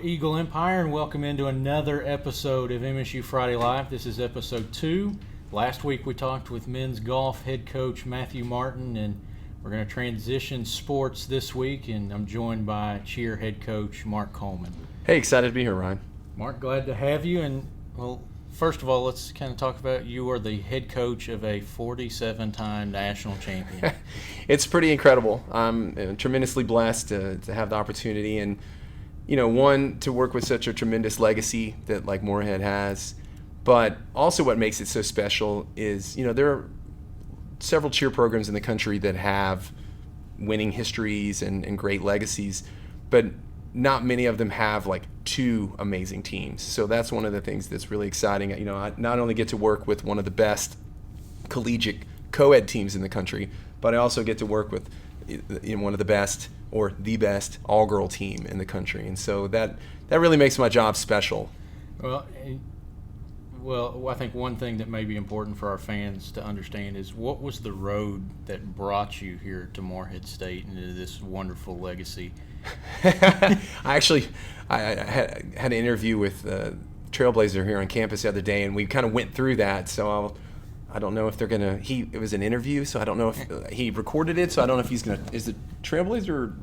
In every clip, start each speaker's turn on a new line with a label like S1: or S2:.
S1: Eagle Empire, and welcome into another episode of MSU Friday Live. This is episode 2. Last week we talked with men's golf head coach Matthew Martin, and we're going to transition sports this week, and I'm joined by cheer head coach Mark Coleman.
S2: Hey, excited to be here, Ryan.
S1: Mark, glad to have you. And well, first of all, let's kind of talk about you are the head coach of a 47-time national champion.
S2: It's pretty incredible. I'm tremendously blessed to have the opportunity, and one, to work with such a tremendous legacy that like Morehead has, but also what makes it so special is there are several cheer programs in the country that have winning histories and great legacies, but not many of them have like two amazing teams. So that's one of the things that's really exciting. I not only get to work with one of the best collegiate co-ed teams in the country, but I also get to work with one of the best or the best all-girl team in the country. And so that really makes my job special.
S1: Well, I think one thing that may be important for our fans to understand is what was the road that brought you here to Morehead State and to this wonderful legacy?
S2: I had an interview with Trailblazer here on campus the other day, and we kind of went through that. So I don't know if they're gonna. It was an interview, so I don't know if he recorded it. So I don't know if he's gonna. Is the Trailblazer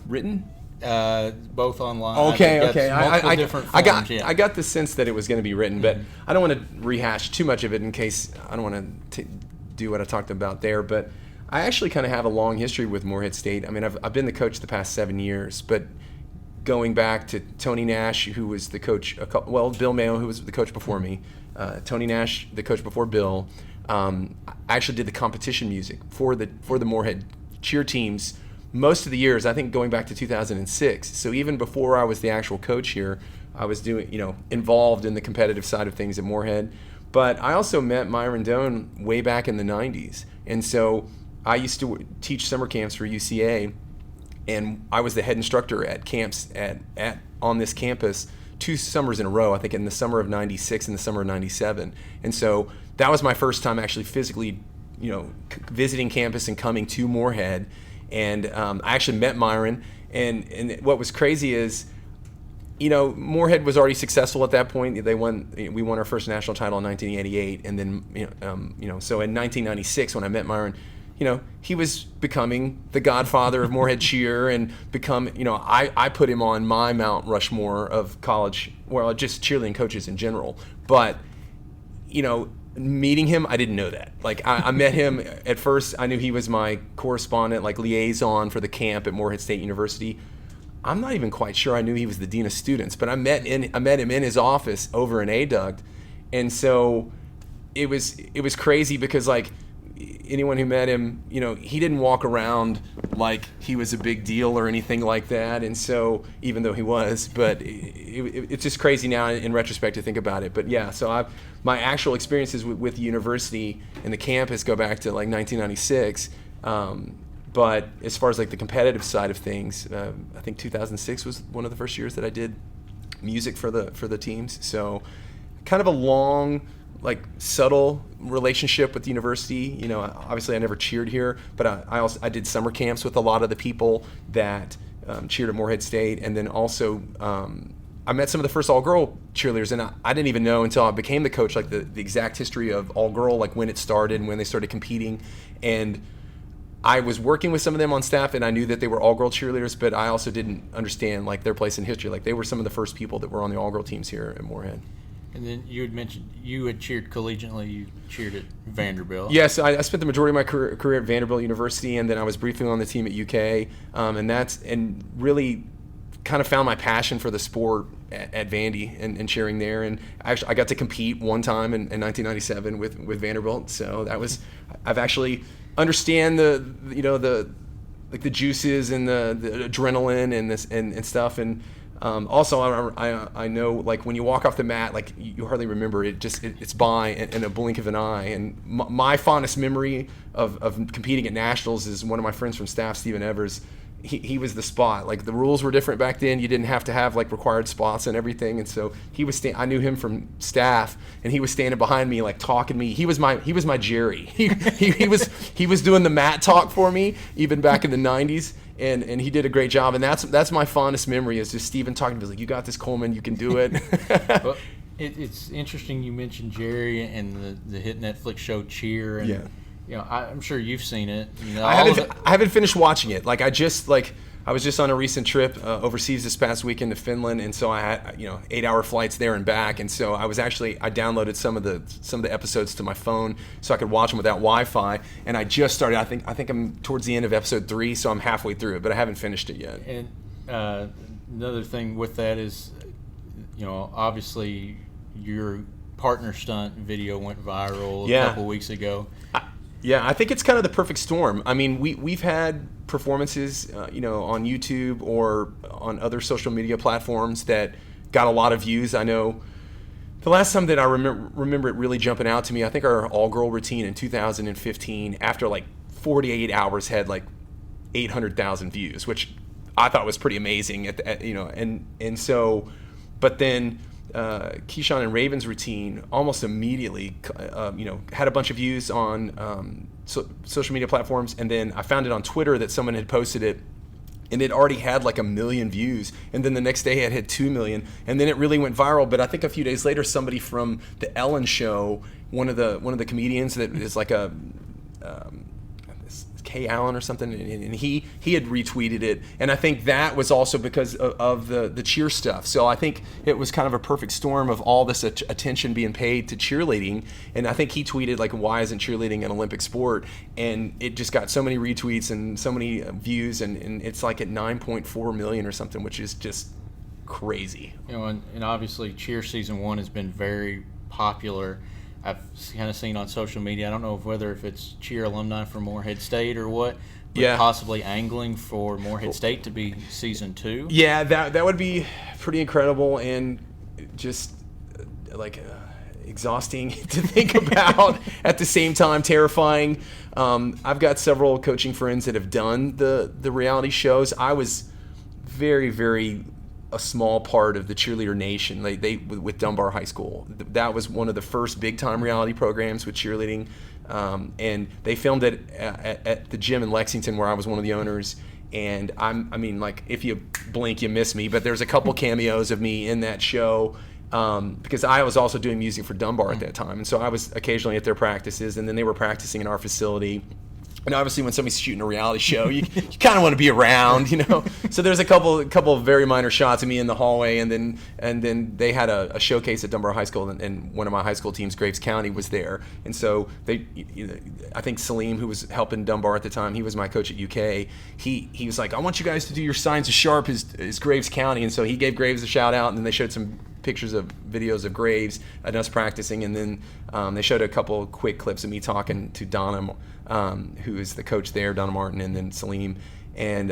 S2: written?
S1: Both online.
S2: Okay.
S1: I
S2: got the sense that it was going to be written, but I don't want to rehash too much of it in case I don't want to do what I talked about there. But I actually kind of have a long history with Morehead State. I mean, I've been the coach the past 7 years, but going back to Tony Nash, who was the coach, Bill Mayo, who was the coach before me, Tony Nash, the coach before Bill. I actually did the competition music for the Morehead cheer teams most of the years, I think going back to 2006. So even before I was the actual coach here, I was doing, involved in the competitive side of things at Morehead. But I also met Myron Downes way back in the 90s. And so I used to teach summer camps for UCA, and I was the head instructor at camps on this campus 2 summers in a row, I think in the summer of 96 and the summer of 97. And so that was my first time actually physically, visiting campus and coming to Morehead. And I actually met Myron, and what was crazy is, Morehead was already successful at that point. We won our first national title in 1988, and then so in 1996 when I met Myron, he was becoming the godfather of Morehead cheer, and I put him on my Mount Rushmore of college, just cheerleading coaches in general. But meeting him, I didn't know that. Like I met him at first. I knew he was my correspondent, like liaison for the camp at Morehead State University. I'm not even quite sure I knew he was the dean of students, but I met him in his office over in ADUG, and so it was crazy because like anyone who met him, he didn't walk around like he was a big deal or anything like that. And so even though he was, but it's just crazy now in retrospect to think about it. But yeah, so my actual experiences with the university and the campus go back to like 1996. But as far as like the competitive side of things, I think 2006 was one of the first years that I did music for the teams. So kind of a long, like subtle relationship with the university. Obviously I never cheered here, but I did summer camps with a lot of the people that cheered at Morehead State, and then also I met some of the first all-girl cheerleaders, and I didn't even know until I became the coach like the exact history of all-girl, like when it started and when they started competing. And I was working with some of them on staff, and I knew that they were all-girl cheerleaders, but I also didn't understand like their place in history. Like they were some of the first people that were on the all-girl teams here at Morehead.
S1: And then you had mentioned you had cheered collegiately. You cheered at Vanderbilt.
S2: Yes, I spent the majority of my career at Vanderbilt University, and then I was briefly on the team at UK, and really kind of found my passion for the sport at Vandy and cheering there. And actually, I got to compete one time in 1997 with Vanderbilt. So I've actually understand the juices and the adrenaline and stuff. And also, I know like when you walk off the mat, like you hardly remember it. It's by in a blink of an eye. And my fondest memory of competing at nationals is one of my friends from staff, Stephen Evers. He was the spot. Like the rules were different back then. You didn't have to have like required spots and everything. And so I knew him from staff, and he was standing behind me like talking to me. He was my Jerry. He was doing the mat talk for me even back in the 90s. and he did a great job. And that's my fondest memory is just Steven talking to me like, you got this, Coleman, you can do it.
S1: Well, it's interesting you mentioned Jerry and the hit Netflix show Cheer. And, you know, I'm sure you've seen it. You know,
S2: I haven't finished watching it. Like I was just on a recent trip overseas this past weekend to Finland, and so I had 8-hour flights there and back, and so I downloaded some of the episodes to my phone so I could watch them without Wi-Fi, and I just started. I think I'm towards the end of episode 3, so I'm halfway through it, but I haven't finished it yet.
S1: And another thing with that is, you know, obviously your partner stunt video went viral a couple weeks ago.
S2: I think it's kind of the perfect storm. I mean, we've had performances, on YouTube or on other social media platforms that got a lot of views. I know the last time that I remember it really jumping out to me, I think our all-girl routine in 2015, after like 48 hours, had like 800,000 views, which I thought was pretty amazing. But then Keyshawn and Raven's routine almost immediately, had a bunch of views on social media platforms, and then I found it on Twitter that someone had posted it, and it already had like 1 million views, and then the next day it had 2 million, and then it really went viral. But I think a few days later, somebody from the Ellen Show, one of the comedians that is like a Kay Allen or something, and he had retweeted it, and I think that was also because of the cheer stuff. So I think it was kind of a perfect storm of all this attention being paid to cheerleading, and I think he tweeted like, why isn't cheerleading an Olympic sport? And it just got so many retweets and so many views, and it's like at 9.4 million or something, which is just crazy.
S1: You know, and obviously cheer season 1 has been very popular. I've kind of seen on social media, I don't know whether if it's cheer alumni from Morehead State or what, but possibly angling for Morehead State to be season 2.
S2: Yeah, that would be pretty incredible and just exhausting to think about, at the same time terrifying. I've got several coaching friends that have done the reality shows. I was very, very a small part of the cheerleader nation. They with Dunbar High School. That was one of the first big time reality programs with cheerleading, and they filmed it at the gym in Lexington where I was one of the owners. And I mean, like, if you blink, you miss me. But there's a couple cameos of me in that show, because I was also doing music for Dunbar at that time, and so I was occasionally at their practices, and then they were practicing in our facility. And obviously, when somebody's shooting a reality show, you kind of want to be around, you know. So there's a couple of very minor shots of me in the hallway, and then they had a showcase at Dunbar High School, and one of my high school teams, Graves County, was there. And so I think Salim, who was helping Dunbar at the time, he was my coach at UK. He was like, I want you guys to do your signs as sharp as Graves County, and so he gave Graves a shout out, and then they showed some pictures of videos of Graves and us practicing, and then they showed a couple quick clips of me talking to Donna, who is the coach there, Donna Martin, and then Salim, and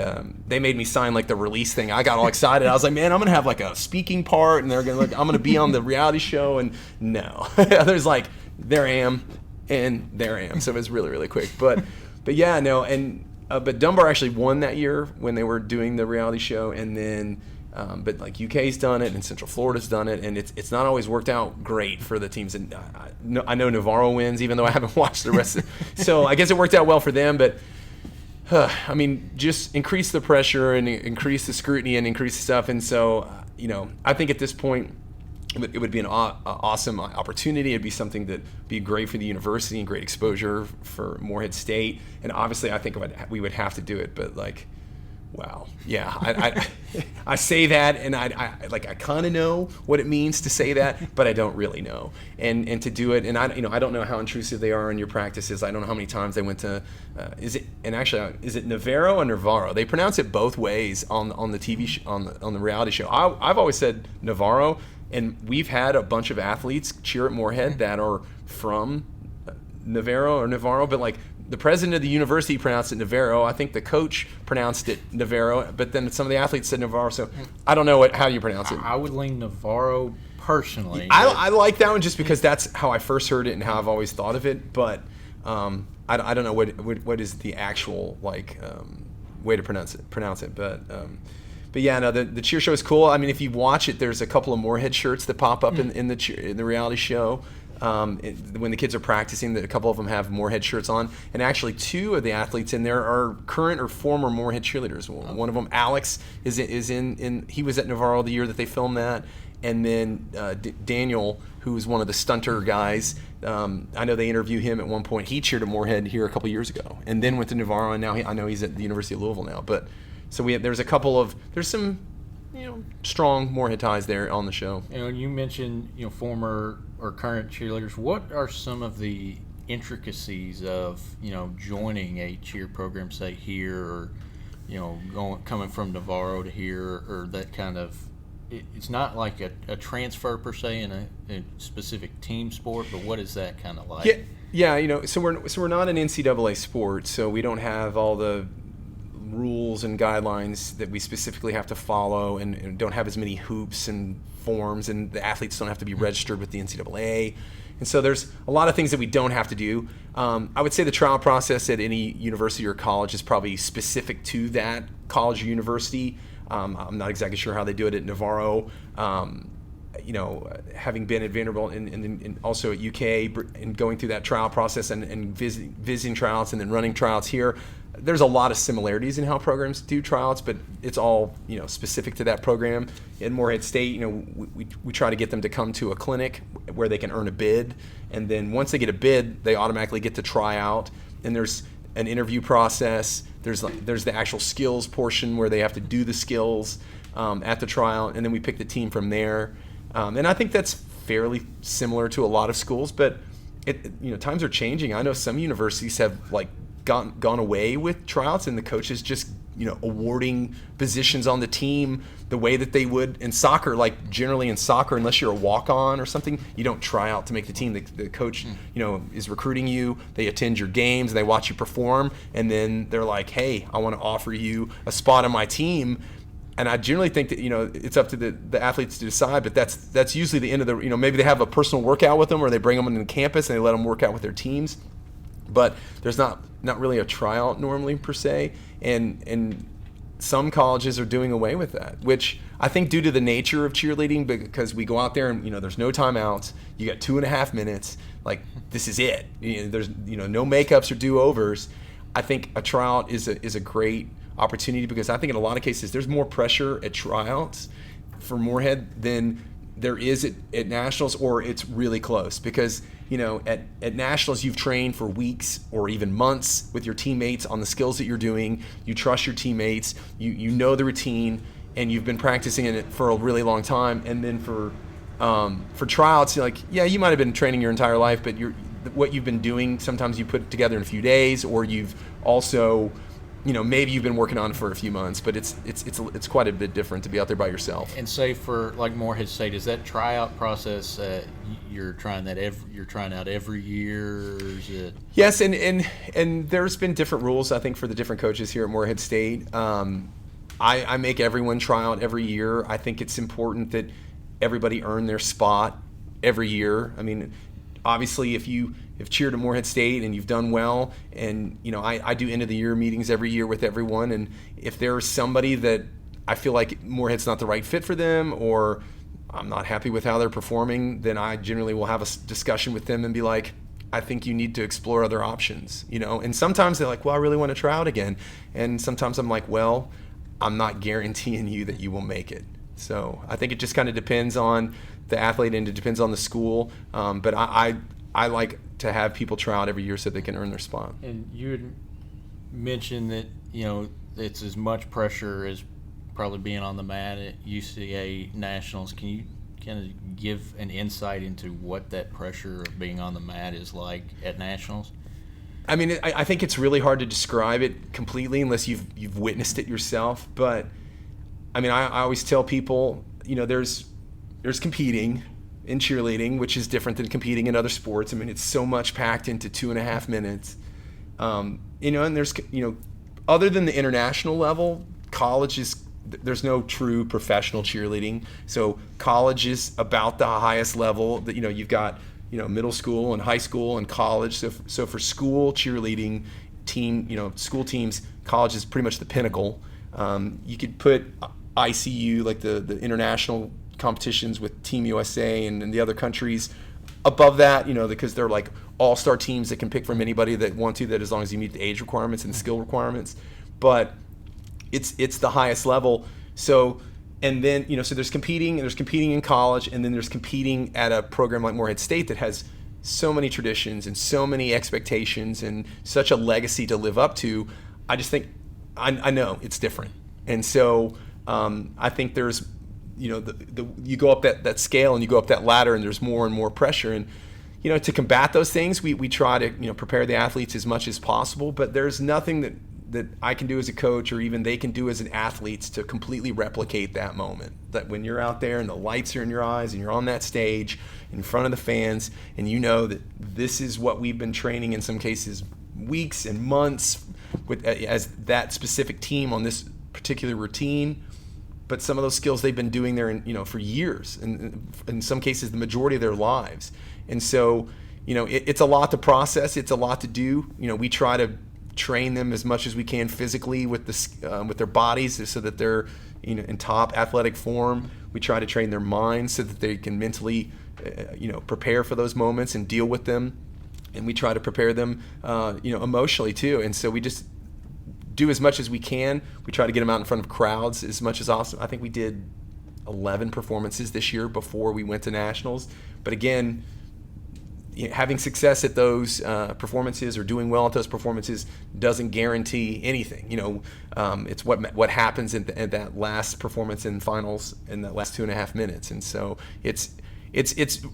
S2: they made me sign like the release thing. I got all excited. I was like, man, I'm gonna have like a speaking part, and they're gonna I'm gonna be on the reality show, and no, there's like, there I am, and there I am. So it was really, really quick, but yeah, no, and but Dunbar actually won that year when they were doing the reality show, and then. But like UK's done it and Central Florida's done it, and it's not always worked out great for the teams. And I know Navarro wins, even though I haven't watched the rest of it. So I guess it worked out well for them. But I mean, just increase the pressure and increase the scrutiny and increase the stuff. And so I think at this point it would be an awesome opportunity. It'd be something that'd be great for the university and great exposure for Morehead State. And obviously, I think we would have to do it. But like. Wow. Yeah. I say that, and I kind of know what it means to say that, but I don't really know. And to do it, and I don't know how intrusive they are in your practices. I don't know how many times they went to. Is it Navarro or Navarro? They pronounce it both ways on the TV on the reality show. I've always said Navarro, and we've had a bunch of athletes cheer at Morehead that are from Navarro or Navarro, but like. The president of the university pronounced it Navarro. I think the coach pronounced it Navarro, but then some of the athletes said Navarro. So I don't know how you pronounce it.
S1: I would lean Navarro personally.
S2: I like that one just because that's how I first heard it and how I've always thought of it. But I don't know what is the actual way to pronounce it. But yeah, no, the cheer show is cool. I mean, if you watch it, there's a couple of Morehead shirts that pop up in the reality show. when the kids are practicing, that a couple of them have Morehead shirts on, and actually 2 of the athletes in there are current or former Morehead cheerleaders. One of them, Alex, is in he was at Navarro the year that they filmed that, and then Daniel, who was one of the stunter guys. I know they interviewed him at one point. He cheered at Morehead here a couple years ago, and then went to Navarro, and now I know he's at the University of Louisville now. But so there's some strong Morehead ties there on the show.
S1: You mentioned former or current cheerleaders. What are some of the intricacies of joining a cheer program, say here, or coming from Navarro to here, or that kind of? It's not like a transfer per se in a specific team sport, but what is that kind of like?
S2: Yeah. So we're not an NCAA sport, so we don't have all the rules and guidelines that we specifically have to follow, and don't have as many hoops and forms, and the athletes don't have to be registered with the NCAA. And so there's a lot of things that we don't have to do. I would say the trial process at any university or college is probably specific to that college or university. I'm not exactly sure how they do it at Navarro. Having been at Vanderbilt and also at UK and going through that trial process and visiting tryouts and then running tryouts here, there's a lot of similarities in how programs do tryouts, but it's all specific to that program. At Morehead State, we try to get them to come to a clinic where they can earn a bid, and then once they get a bid, they automatically get to try out. And there's an interview process. There's the actual skills portion where they have to do the skills at the trial, and then we pick the team from there. And I think that's fairly similar to a lot of schools, but times are changing. I know some universities have gone away with tryouts, and the coaches just awarding positions on the team the way that they would in soccer. Like generally in soccer, unless you're a walk-on or something, you don't try out to make the team. The coach is recruiting you. They attend your games and they watch you perform, and then they're like, hey, I want to offer you a spot on my team. And I generally think that it's up to the athletes to decide, but that's usually the end of the maybe they have a personal workout with them, or they bring them on campus and they let them work out with their teams. But there's not really a tryout normally per se, and some colleges are doing away with that, which I think due to the nature of cheerleading, because we go out there and there's no timeouts, you got 2.5 minutes, like this is it. There's no makeups or do-overs. I think a tryout is a great opportunity, because I think in a lot of cases there's more pressure at tryouts for Morehead than there is at nationals, or it's really close, because at nationals you've trained for weeks or even months with your teammates on the skills that you're doing. You trust your teammates, you know the routine, and you've been practicing in it for a really long time. And then for tryouts, you're like, yeah, you might have been training your entire life, but what you've been doing, sometimes you put it together in a few days, or you've also maybe you've been working on it for a few months, but it's quite a bit different to be out there by yourself.
S1: And say for like Morehead State, is that tryout process you're trying out every year? Or is it?
S2: Yes, and there's been different rules, I think, for the different coaches here at Morehead State. I make everyone try out every year. I think it's important that everybody earn their spot every year. I mean, obviously, if you have cheered at Morehead State and you've done well, and I do end of the year meetings every year with everyone, and if there's somebody that I feel like Morehead's not the right fit for them, or I'm not happy with how they're performing, then I generally will have a discussion with them and be like, I think you need to explore other options, And sometimes they're like, well, I really want to try out again, and sometimes I'm like, well, I'm not guaranteeing you that you will make it. So I think it just kind of depends on the athlete, and it depends on the school. But I like to have people try out every year so they can earn their spot.
S1: And you had mentioned that it's as much pressure as probably being on the mat at UCA Nationals. Can you kind of give an insight into what that pressure of being on the mat is like at Nationals?
S2: I mean, I think it's really hard to describe it completely unless you've witnessed it yourself. But I mean, I always tell people, there's competing in cheerleading, which is different than competing in other sports. I mean, it's so much packed into 2.5 minutes. And there's, other than the international level, there's no true professional cheerleading. So college is about the highest level that, you've got, middle school and high school and college. So for school cheerleading team, school teams, college is pretty much the pinnacle. You could put ICU, like the international competitions with Team USA and the other countries, above that, because they're like all-star teams that can pick from anybody that want to, that as long as you meet the age requirements and the skill requirements. But it's the highest level. So, and then, so there's competing in college, and then there's competing at a program like Morehead State that has so many traditions and so many expectations and such a legacy to live up to. I just think, I know it's different. And so I think there's, you go up that scale and you go up that ladder, and there's more and more pressure. And, to combat those things, we try to, prepare the athletes as much as possible, but there's nothing that I can do as a coach, or even they can do as an athlete, to completely replicate that moment. That when you're out there and the lights are in your eyes and you're on that stage in front of the fans, and you know that this is what we've been training, in some cases weeks and months, with as that specific team on this particular routine. But some of those skills they've been doing there, for years, and in some cases the majority of their lives. And so, it's a lot to process. It's a lot to do. We try to train them as much as we can physically with their bodies, so that they're in top athletic form. We try to train their minds so that they can mentally prepare for those moments and deal with them. And we try to prepare them emotionally too. And so we just do as much as we can. We try to get them out in front of crowds as much as awesome. I think we did 11 performances this year before we went to nationals. But again, having success at those performances, or doing well at those performances, doesn't guarantee anything. It's what happens at that last performance in finals in that last 2.5 minutes. And so it's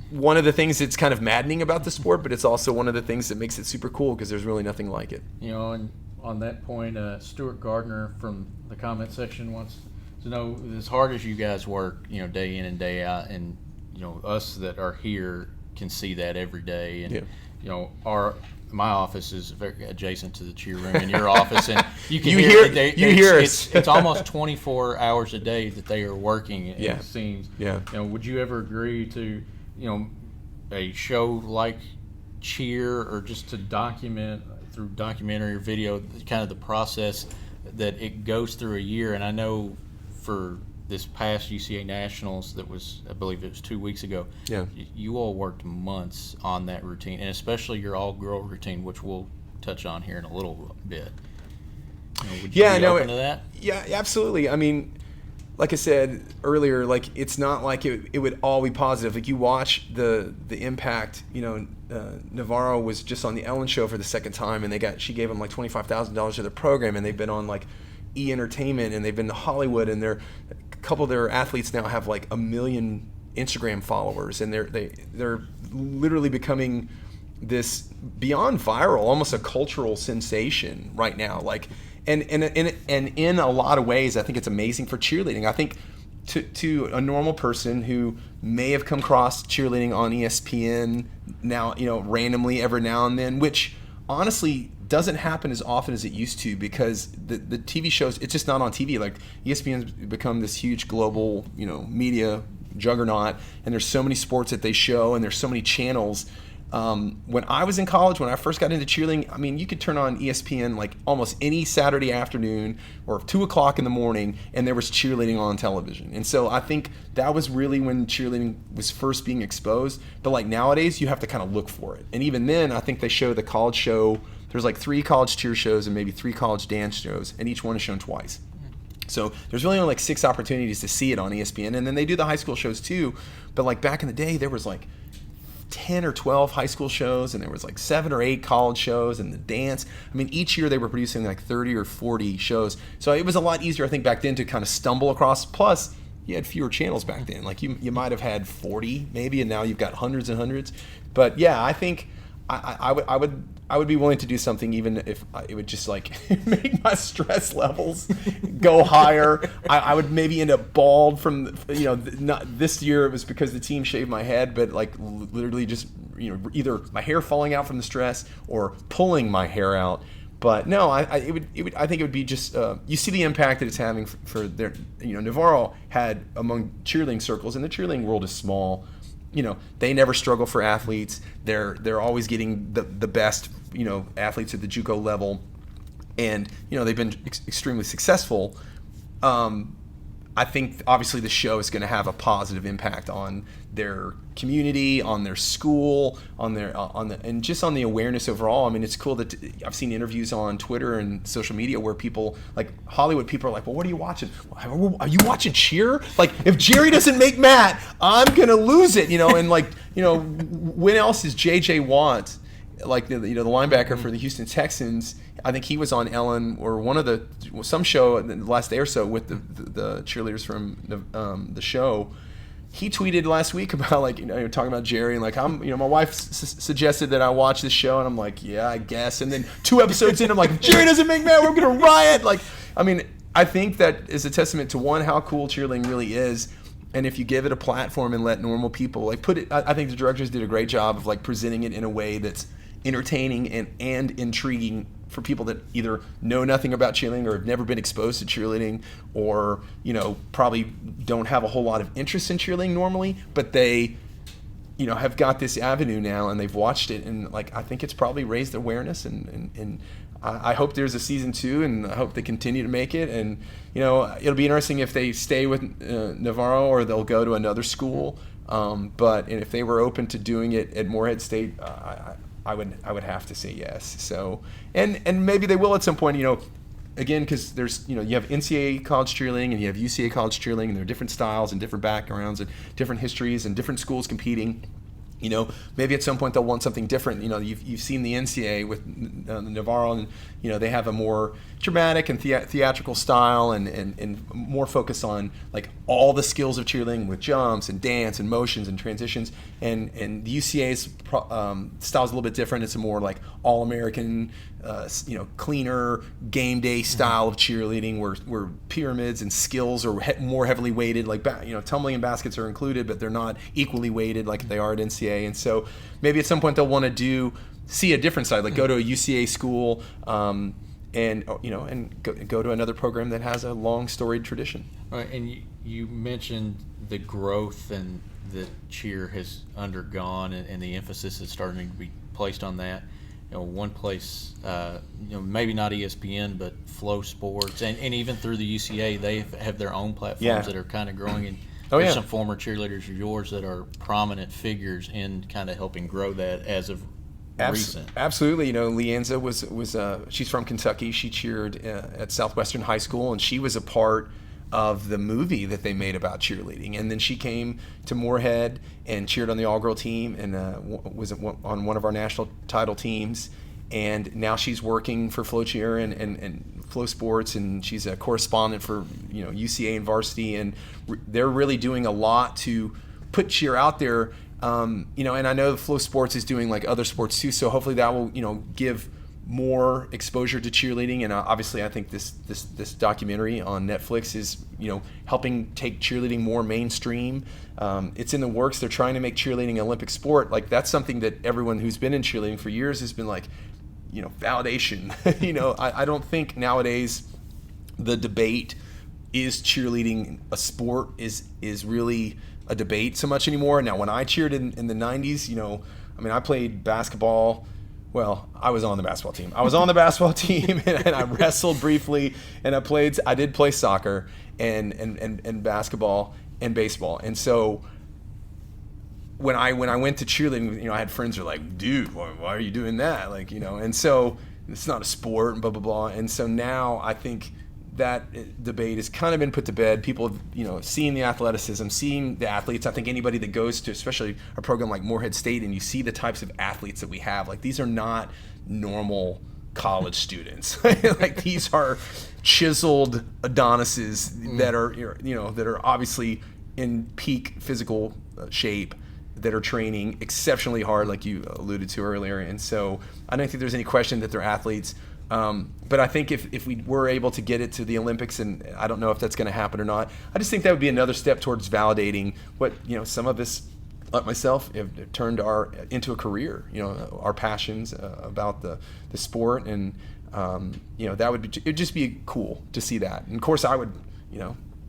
S2: one of the things that's kind of maddening about the sport, but it's also one of the things that makes it super cool, because there's really nothing like it.
S1: And on that point, Stuart Gardner from the comment section wants to know, as hard as you guys work, day in and day out, and us that are here can see that every day. And my office is very adjacent to the cheer room in your office, and you can hear us. It's almost 24 hours a day that they are working. It seems.
S2: Yeah.
S1: Would you ever agree to a show like cheer, or just to document through documentary or video kind of the process that it goes through a year? And I know for this past UCA Nationals, that was, I believe it was 2 weeks ago, you all worked months on that routine, and especially your all-girl routine, which we'll touch on here in a little bit. Would you be open to that? Yeah,
S2: absolutely. I mean, like I said earlier, it's not like it would all be positive. You watch the impact. Navarro was just on the Ellen Show for the second time, and she gave him like $25,000 to the program, and they've been on like E! Entertainment, and they've been to Hollywood, and a couple of their athletes now have like 1 million Instagram followers, and they're literally becoming this beyond viral, almost a cultural sensation right now. And in a lot of ways, I think it's amazing for cheerleading. I think to a normal person who may have come across cheerleading on ESPN now, randomly every now and then, which honestly doesn't happen as often as it used to, because the TV shows, it's just not on TV. Like, ESPN's become this huge global, media juggernaut, and there's so many sports that they show, and there's so many channels. When I was in college, when I first got into cheerleading, I mean, you could turn on ESPN like almost any Saturday afternoon or 2 o'clock in the morning, and there was cheerleading on television. And so I think that was really when cheerleading was first being exposed. But like nowadays, you have to kind of look for it. And even then, I think they show the college show. There's like 3 college cheer shows and maybe 3 college dance shows, and each one is shown twice. So there's really only like 6 opportunities to see it on ESPN. And then they do the high school shows too. But like back in the day, there was like 10 or 12 high school shows, and there was like 7 or 8 college shows, and the dance. I mean, each year they were producing like 30 or 40 shows. So it was a lot easier, I think, back then to kind of stumble across. Plus, you had fewer channels back then. Like you might have had 40 maybe, and now you've got hundreds and hundreds. But yeah, I think I would be willing to do something even if it would just like make my stress levels go higher. I would maybe end up bald from, not this year it was because the team shaved my head, but like literally just, either my hair falling out from the stress or pulling my hair out. But no, I think it would be just, you see the impact that it's having for their, Navarro had among cheerleading circles, and the cheerleading world is small. They never struggle for athletes. They're always getting the best, athletes at the JUCO level, and they've been extremely successful. I I think obviously the show is going to have a positive impact on their community, on their school, and just on the awareness overall. I mean, it's cool that I've seen interviews on Twitter and social media where people, like Hollywood people, are like, "Well, what are you watching? Are you watching cheer? Like, if Jerry doesn't make Matt, I'm gonna lose it." And when else is JJ Watt, like the linebacker for the Houston Texans? I think he was on Ellen or some show in the last day or so with the cheerleaders from the show. He tweeted last week about talking about Jerry and my wife suggested that I watch this show and I'm like, yeah, I guess. And then 2 episodes in, I'm like, Jerry doesn't make Matt, we're gonna riot. I think that is a testament to one, how cool cheerleading really is. And if you give it a platform and let normal people put it, I think the directors did a great job of presenting it in a way that's entertaining and intriguing for people that either know nothing about cheerleading or have never been exposed to cheerleading, or probably don't have a whole lot of interest in cheerleading normally, but they have got this avenue now and they've watched it, and I think it's probably raised awareness, and I hope there's a season 2, and I hope they continue to make it, and it'll be interesting if they stay with Navarro or they'll go to another school, but if they were open to doing it at Morehead State, I would have to say yes. So and maybe they will at some point. Again, because there's you have NCAA college cheerleading and you have UCA college cheerleading, and there are different styles and different backgrounds and different histories and different schools competing. Maybe at some point they'll want something different. You've seen the NCAA with Navarro, and they have a more dramatic and theatrical style, and more focus on all the skills of cheerleading with jumps and dance and motions and transitions. And the UCA's style is a little bit different. It's a more all-American, cleaner game day style of cheerleading, where pyramids and skills are more heavily weighted. Tumbling and baskets are included, but they're not equally weighted like they are at NCAA. And so maybe at some point they'll want to see a different side, go to a UCA school, and go to another program that has a long storied tradition.
S1: Right, and you mentioned the growth and that cheer has undergone, and the emphasis is starting to be placed on that. One place, maybe not ESPN, but Flow Sports, and even through the UCA, they have their own platforms that are kind of growing. And there's some former cheerleaders of yours that are prominent figures in kind of helping grow that as of recent.
S2: Absolutely. Leanza was she's from Kentucky. She cheered at Southwestern High School, and she was a part of the movie that they made about cheerleading. And then she came to Morehead and cheered on the all-girl team, and was on one of our national title teams. And now she's working for Flow Cheer and Flow Sports, and she's a correspondent for UCA and varsity, and they're really doing a lot to put cheer out there. And I know Flow Sports is doing other sports too, so hopefully that will give more exposure to cheerleading. And obviously I think this documentary on Netflix is helping take cheerleading more mainstream. It's in the works. They're trying to make cheerleading an Olympic sport. That's something that everyone who's been in cheerleading for years has been validation. I don't think nowadays the debate, is cheerleading a sport, is really a debate so much anymore. Now, when I cheered in the 90s, I played basketball. Well, I was on the basketball team. And I wrestled briefly, and I did play soccer and basketball and baseball. And so when I went to cheerleading, I had friends who were like, dude, why are you doing that? And so it's not a sport and blah, blah, blah. And so now I think that debate has kind of been put to bed. People have, seeing the athleticism, seeing the athletes. I think anybody that goes to, especially a program like Morehead State, and you see the types of athletes that we have, these are not normal college students. These are chiseled Adonises that are obviously in peak physical shape, that are training exceptionally hard, like you alluded to earlier. And so I don't think there's any question that they're athletes. But I think if we were able to get it to the Olympics, and I don't know if that's going to happen or not, I just think that would be another step towards validating what some of us, like myself, have turned into a career. Our passions about the sport, and that it'd just be cool to see that. And of course, I would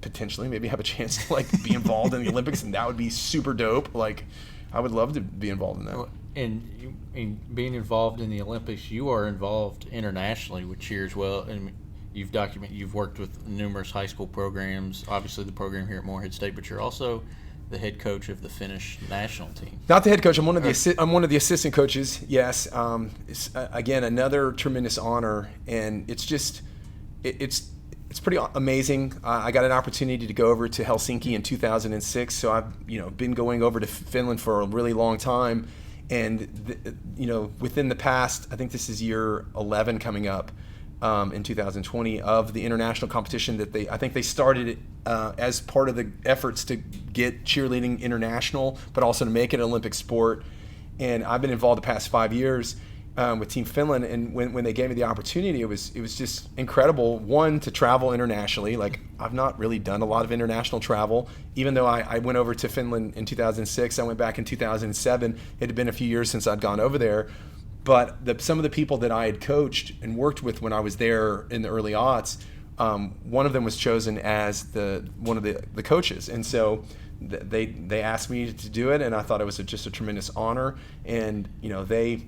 S2: potentially maybe have a chance to be involved in the Olympics, and that would be super dope. I would love to be involved in that.
S1: And being involved in the Olympics, you are involved internationally with cheer as well. And you've worked with numerous high school programs, obviously the program here at Morehead State, but you're also the head coach of the Finnish national team.
S2: Not the head coach. I'm one of the assistant coaches. Yes. It's, again, another tremendous honor, and it's just it's pretty amazing. I got an opportunity to go over to Helsinki in 2006, so I've been going over to Finland for a really long time, and within the past, I think this is year 11 coming up. In 2020 of the international competition that I think they started it as part of the efforts to get cheerleading international, but also to make it an Olympic sport. And I've been involved the past 5 years with Team Finland. And when they gave me the opportunity, it was just incredible. One, to travel internationally. Like, I've not really done a lot of international travel, even though I went over to Finland in 2006. I went back in 2007. It had been a few years since I'd gone over there. But some of the people that I had coached and worked with when I was there in the early aughts, one of them was chosen as one of the coaches, and so they asked me to do it, and I thought it was just a tremendous honor. And they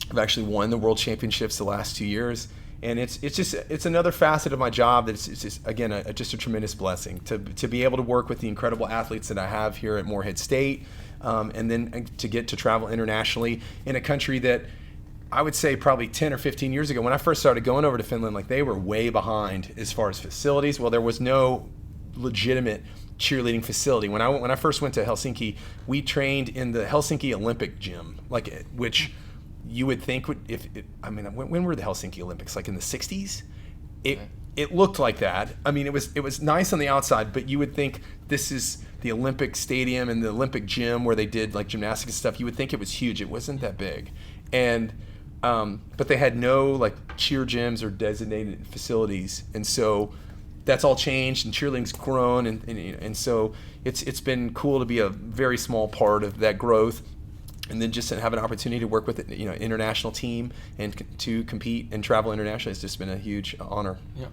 S2: have actually won the World Championships the last 2 years, and it's another facet of my job that it's just, again, just a tremendous blessing to be able to work with the incredible athletes that I have here at Morehead State, and then to get to travel internationally in a country that I would say probably 10 or 15 years ago, when I first started going over to Finland, like, they were way behind as far as facilities. Well, there was no legitimate cheerleading facility. When I first went to Helsinki, we trained in the Helsinki Olympic gym, which you would think would, when were the Helsinki Olympics? Like in the 60s? It looked like that. I mean, it was nice on the outside, but you would think this is the Olympic stadium and the Olympic gym where they did like gymnastics and stuff. You would think it was huge. It wasn't that big. And but they had no like cheer gyms or designated facilities, and so that's all changed, and cheerleading's grown, and so it's been cool to be a very small part of that growth, and then just to have an opportunity to work with an international team and to compete and travel internationally has just been a huge honor.
S1: Yeah,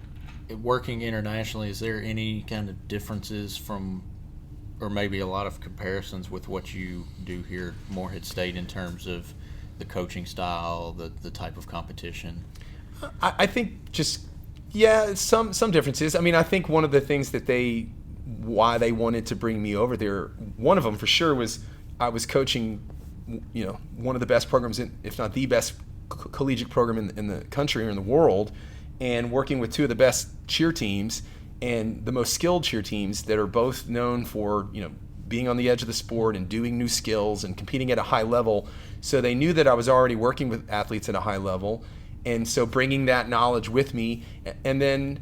S1: working internationally, is there any kind of differences from, or maybe a lot of comparisons with what you do here at Morehead State in terms of the coaching style, the type of competition?
S2: I think some differences. I mean, I think one of the things that why they wanted to bring me over there, one of them for sure was I was coaching, one of the best programs, if not the best collegiate program in the country or in the world, and working with two of the best cheer teams and the most skilled cheer teams that are both known for, being on the edge of the sport and doing new skills and competing at a high level. So they knew that I was already working with athletes at a high level, and so bringing that knowledge with me. And then,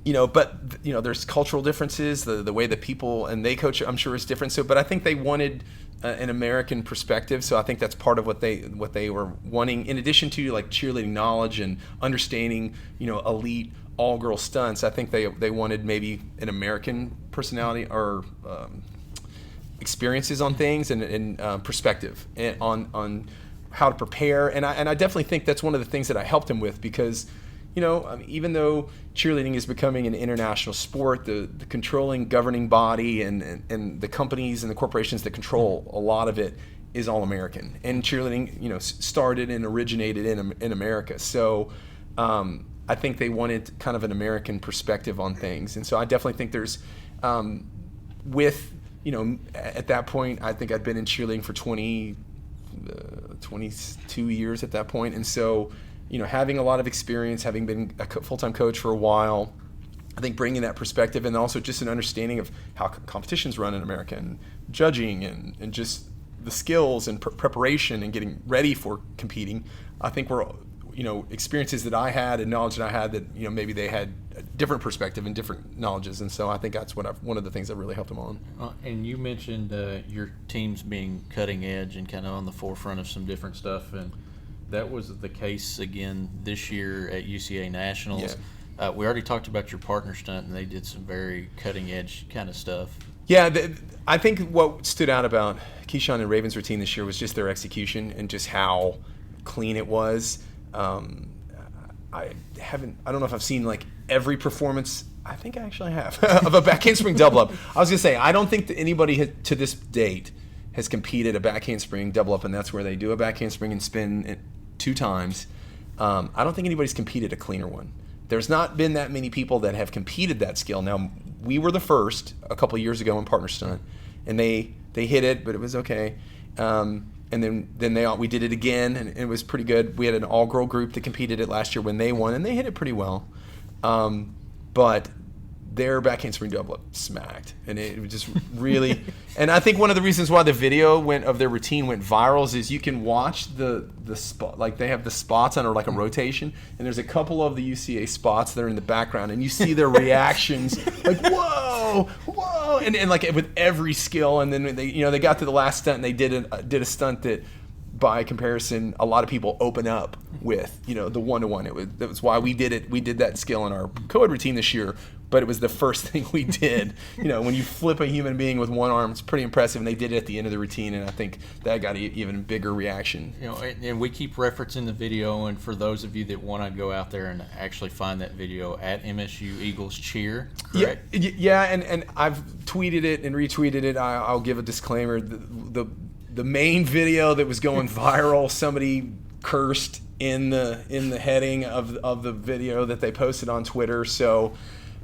S2: there's cultural differences. The way that people and they coach, I'm sure, is different. So, but I think they wanted an American perspective. So I think that's part of what they were wanting. In addition to like cheerleading knowledge and understanding, elite all-girl stunts, I think they wanted maybe an American personality or experiences on things and perspective on how to prepare. And I definitely think that's one of the things that I helped him with, because even though cheerleading is becoming an international sport, the controlling governing body and the companies and the corporations that control a lot of it is all American. And cheerleading, started and originated in America. So I think they wanted kind of an American perspective on things. And so I definitely think there's, at that point, I think I'd been in cheerleading for 22 years at that point. And so, having a lot of experience, having been a full-time coach for a while, I think bringing that perspective and also just an understanding of how competitions run in America and judging and just the skills and preparation and getting ready for competing, I think were, experiences that I had and knowledge that I had that, maybe they had a different perspective and different knowledges. And so I think that's one of the things that really helped them on.
S1: And you mentioned your teams being cutting edge and kind of on the forefront of some different stuff. And that was the case again this year at UCA Nationals. Yeah. We already talked about your partner stunt, and they did some very cutting edge kind of stuff.
S2: Yeah, I think what stood out about Keyshawn and Raven's routine this year was just their execution and just how clean it was. I don't know if I've seen like every performance. I think I actually have of a back handspring double up. I was gonna say, I don't think that anybody to this date has competed a back handspring double up, and that's where they do a back handspring and spin it 2 times. I don't think anybody's competed a cleaner one, there's not been that many people that have competed that skill. Now, we were the first a couple of years ago in partner stunt, and they hit it, but it was okay. And then we did it again, and it was pretty good. We had an all-girl group that competed it last year when they won, and they hit it pretty well. But their back handspring double up smacked, and it was just really. And I think one of the reasons why the video of their routine went viral is you can watch the spot, like they have the spots under like a rotation, and there's a couple of the UCA spots that are in the background, and you see their reactions, like whoa, and like with every skill, and then they got to the last stunt, and they did a stunt that, by comparison, a lot of people open up with, the 1-to-1. That was why we did it. We did that skill in our co-ed routine this year, but it was the first thing we did. When you flip a human being with one arm, it's pretty impressive, and they did it at the end of the routine, and I think that got an even bigger reaction.
S1: And we keep referencing the video, and for those of you that want to go out there and actually find that video at MSU Eagles Cheer, correct?
S2: Yeah, and I've tweeted it and retweeted it. I'll give a disclaimer. The main video that was going viral, somebody cursed in the heading of the video that they posted on Twitter, so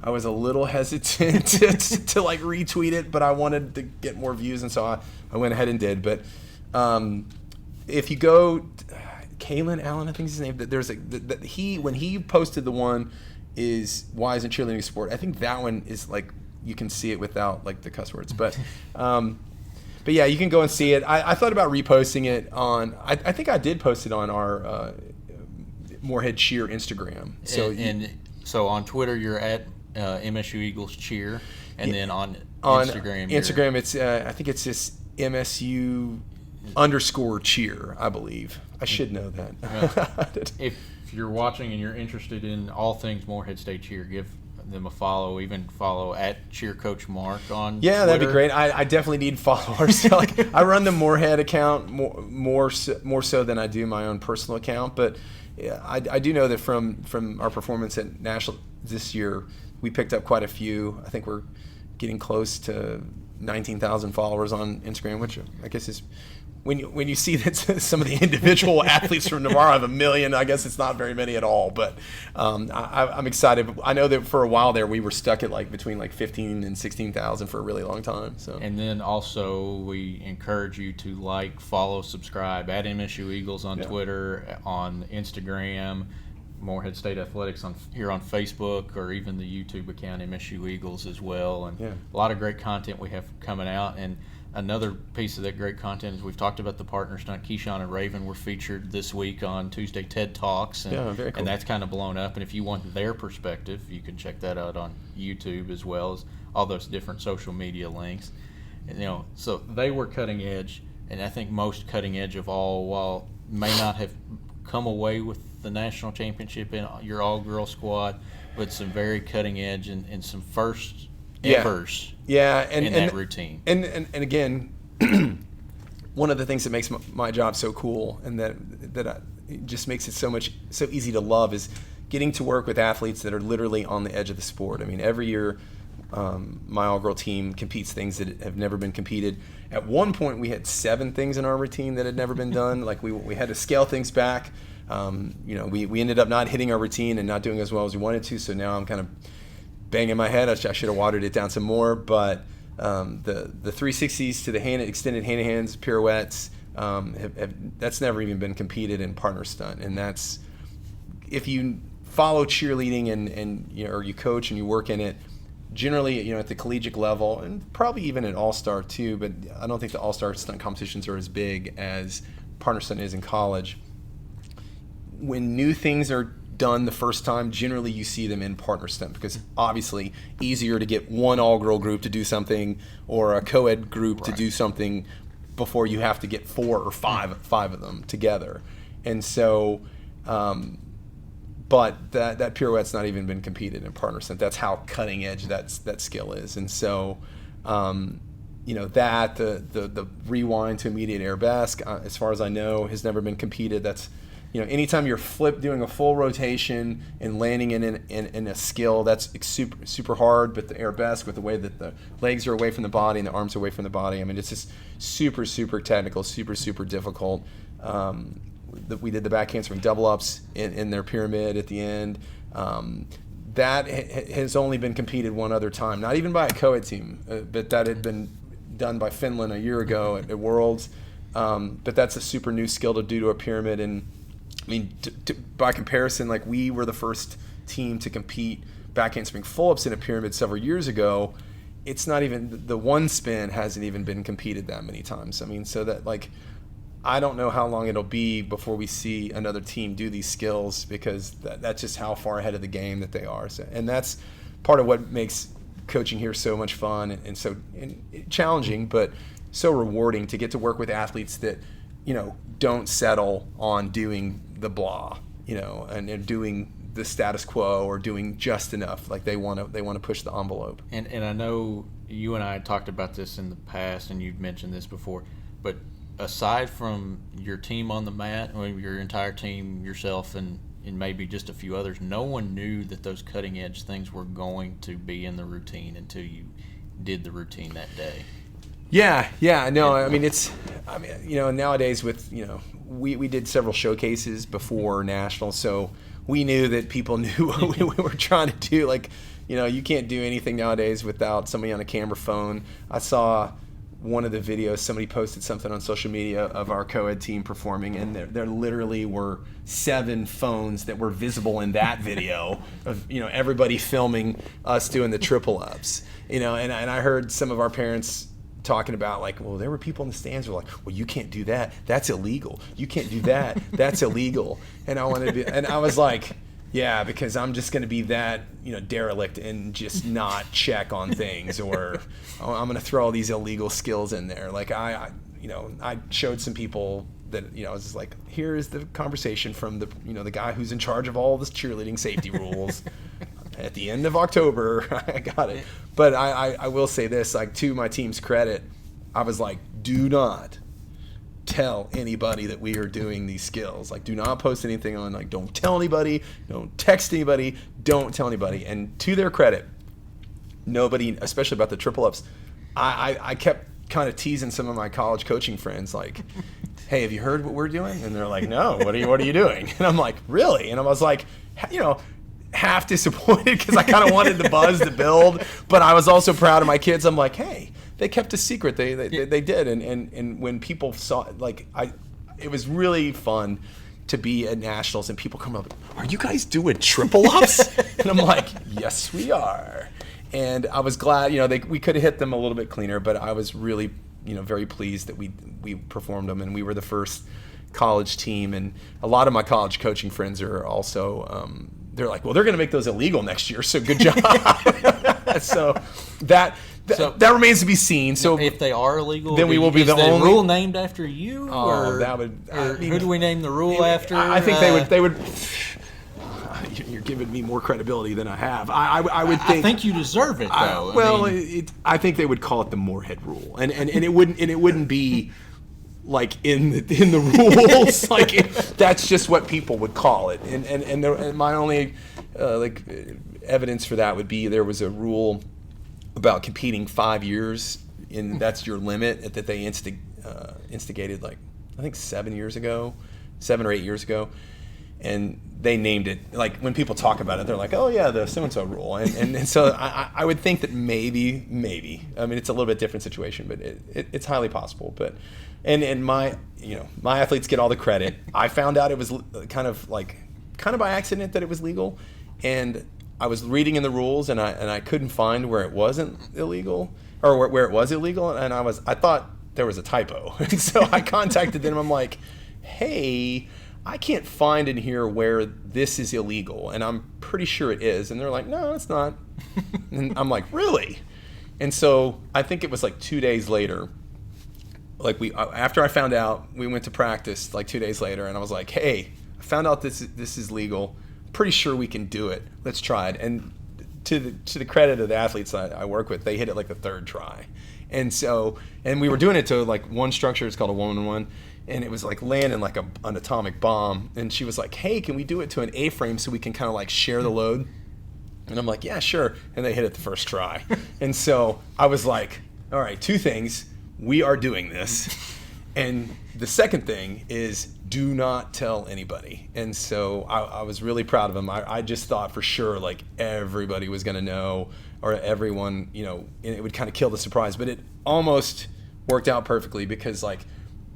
S2: I was a little hesitant to like retweet it, but I wanted to get more views, and so I went ahead and did. But if you go, Kalen Allen, I think is his name. There's when he posted the one is why isn't cheerleading a sport? I think that one is like you can see it without like the cuss words, but. But yeah, you can go and see it. I thought about reposting it on. I think I did post it on our Morehead Cheer Instagram. So
S1: on Twitter, you're at MSU Eagles Cheer, and then on
S2: Instagram, it's I think it's just MSU _cheer. I believe I should know that.
S1: If you're watching and you're interested in all things Morehead State Cheer, give them a follow. Even follow at Cheer Coach Mark on Twitter.
S2: That'd be great. I definitely need followers. I run the Morehead account more so than I do my own personal account, but I do know that from our performance at National this year, we picked up quite a few. I think we're getting close to 19,000 followers on Instagram, which I guess is when you see that some of the individual athletes from Navarro have 1 million, I guess it's not very many at all. But I'm excited. I know that for a while there we were stuck at between 15 and 16,000 for a really long time. So. And
S1: then also we encourage you to follow, subscribe at MSU Eagles on Twitter, on Instagram, Morehead State Athletics here on Facebook, or even the YouTube account MSU Eagles as well. And a lot of great content we have coming out. And another piece of that great content is we've talked about the partner stunt. Keyshawn and Raven were featured this week on Tuesday TED Talks, and,
S2: very cool.
S1: And that's kind of blown up. And if you want their perspective, you can check that out on YouTube as well as all those different social media links. And, so they were cutting edge, and I think most cutting edge of all, while may not have come away with the national championship in your all-girl squad, but some very cutting edge and some first evers. In that routine.
S2: And again, one of the things that makes my job so cool, and that it just makes it so easy to love, is getting to work with athletes that are literally on the edge of the sport. I mean, every year my all-girl team competes things that have never been competed. At one point, we had 7 things in our routine that had never been done. We had to scale things back. We ended up not hitting our routine and not doing as well as we wanted to. So now I'm kind of banging my head. I should have watered it down some more. But the 360s to the extended hand-to-hands pirouettes, that's never even been competed in partner stunt. And that's, if you follow cheerleading and or you coach and you work in it, generally, at the collegiate level, and probably even at All-Star too, but I don't think the All-Star stunt competitions are as big as partner stunt is in college. When new things are done the first time, generally you see them in partner stunt, because obviously easier to get one all-girl group to do something or a co-ed group to do something before you have to get 4 or 5 of them together. And so but that pirouette's not even been competed in partner stunt. That's how cutting edge that skill is. And so that the rewind to immediate arabesque, as far as I know, has never been competed. That's anytime you're doing a full rotation and landing in a skill, that's super, super hard. But the arabesque, with the way that the legs are away from the body and the arms are away from the body, I mean, it's just super, super technical, super, super difficult. We did the back handspring double ups in their pyramid at the end. That has only been competed one other time, not even by a co-ed team, but that had been done by Finland a year ago at Worlds. But that's a super new skill to do to a pyramid. And I mean, by comparison, like we were the first team to compete back handspring pull-ups in a pyramid several years ago. It's not even, the one spin hasn't even been competed that many times. I mean, so that like, I don't know how long it'll be before we see another team do these skills, because that's just how far ahead of the game that they are. So, and that's part of what makes coaching here so much fun and so challenging, but so rewarding to get to work with athletes that, you know, don't settle on doing the blah, you know, and doing the status quo or doing just enough. Like they want to push the envelope.
S1: And I know you and I talked about this in the past, and you've mentioned this before, but aside from your team on the mat, or your entire team, yourself and maybe just a few others, no one knew that those cutting edge things were going to be in the routine until you did the routine that day.
S2: Yeah, no, I mean, you know, nowadays with, you know, we did several showcases before nationals, so we knew that people knew what we were trying to do. Like, you know, you can't do anything nowadays without somebody on a camera phone. I saw one of the videos, somebody posted something on social media of our co-ed team performing, and there literally were 7 phones that were visible in that video of, you know, everybody filming us doing the triple ups, you know, and I heard some of our parents talking about, like, well, there were people in the stands who were like, well, you can't do that, that's illegal. You can't do that, that's illegal. And I was like, yeah, because I'm just going to be that, you know, derelict and just not check on things, or I'm going to throw all these illegal skills in there. Like I showed some people that, you know, I was just like, here is the conversation from the, you know, the guy who's in charge of all this cheerleading safety rules. At the end of October, I got it. But I will say this, like, to my team's credit, I was like, do not tell anybody that we are doing these skills. Like, do not post anything on, like, don't tell anybody, don't text anybody, don't tell anybody. And to their credit, nobody, especially about the triple ups, I kept kind of teasing some of my college coaching friends, like, hey, have you heard what we're doing? And they're like, no, what are you doing? And I'm like, really? And I was like, you know, half disappointed because I kind of wanted the buzz to build, but I was also proud of my kids. I'm like, hey, they kept a secret. They did, and when people saw it, like, it was really fun to be at nationals and people come up, are you guys doing triple ups? And I'm like, yes, we are. And I was glad, you know, we could have hit them a little bit cleaner, but I was really, you know, very pleased that we performed them, and we were the first college team. And a lot of my college coaching friends are also, they're like, well, they're going to make those illegal next year, so good job. So that remains to be seen. So
S1: if they are illegal,
S2: then we will be the only
S1: rule named after you.
S2: Oh, that would.
S1: Who do we name the rule after?
S2: I think they would. You're giving me more credibility than I have. I would think.
S1: I think you deserve it, though.
S2: I think they would call it the Morehead rule, and it wouldn't be like in the rules. Like that's just what people would call it. And my only evidence for that would be there was a rule about competing 5 years, and that's your limit that they instigated, like, I think 7 or 8 years ago. And they named it, like, when people talk about it, they're like, oh yeah, the so-and-so rule. And so I would think that maybe, I mean, it's a little bit different situation, but it's highly possible. But, and my athletes get all the credit. I found out it was kind of by accident that it was legal. And I was reading in the rules, and I couldn't find where it wasn't illegal, or where it was illegal. And I thought there was a typo. And so I contacted them. I'm like, hey, I can't find in here where this is illegal, and I'm pretty sure it is. And they're like, no, it's not. And I'm like, really? And so I think it was like 2 days later, like after I found out, we went to practice like 2 days later, and I was like, hey, I found out this is legal. Pretty sure we can do it. Let's try it. And to the credit of the athletes I work with, they hit it like the third try. And we were doing it to like one structure. It's called a 1-on-1. And it was like landing like an atomic bomb. And she was like, hey, can we do it to an A-frame so we can kind of like share the load? And I'm like, yeah, sure. And they hit it the first try. And so I was like, all right, 2 things. We are doing this. And the second thing is do not tell anybody. And so I was really proud of him. I just thought for sure like everybody was going to know, or everyone, it would kind of kill the surprise. But it almost worked out perfectly because like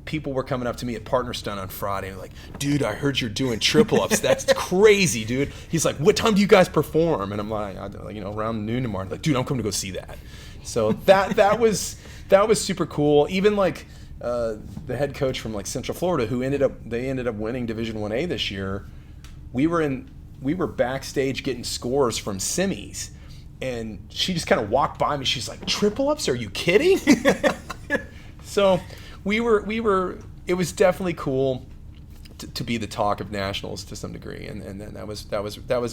S2: people were coming up to me at Partner Stunt on Friday and like, dude, I heard you're doing triple ups. That's crazy, dude. He's like, what time do you guys perform? And I'm like, around noon tomorrow. I'm like, dude, I'm coming to go see that. So that was super cool. Even like the head coach from like Central Florida, who ended up winning Division 1A this year. We were backstage getting scores from semis, and she just kind of walked by me. She's like, triple ups? Are you kidding? So we were. It was definitely cool to be the talk of nationals to some degree, and that was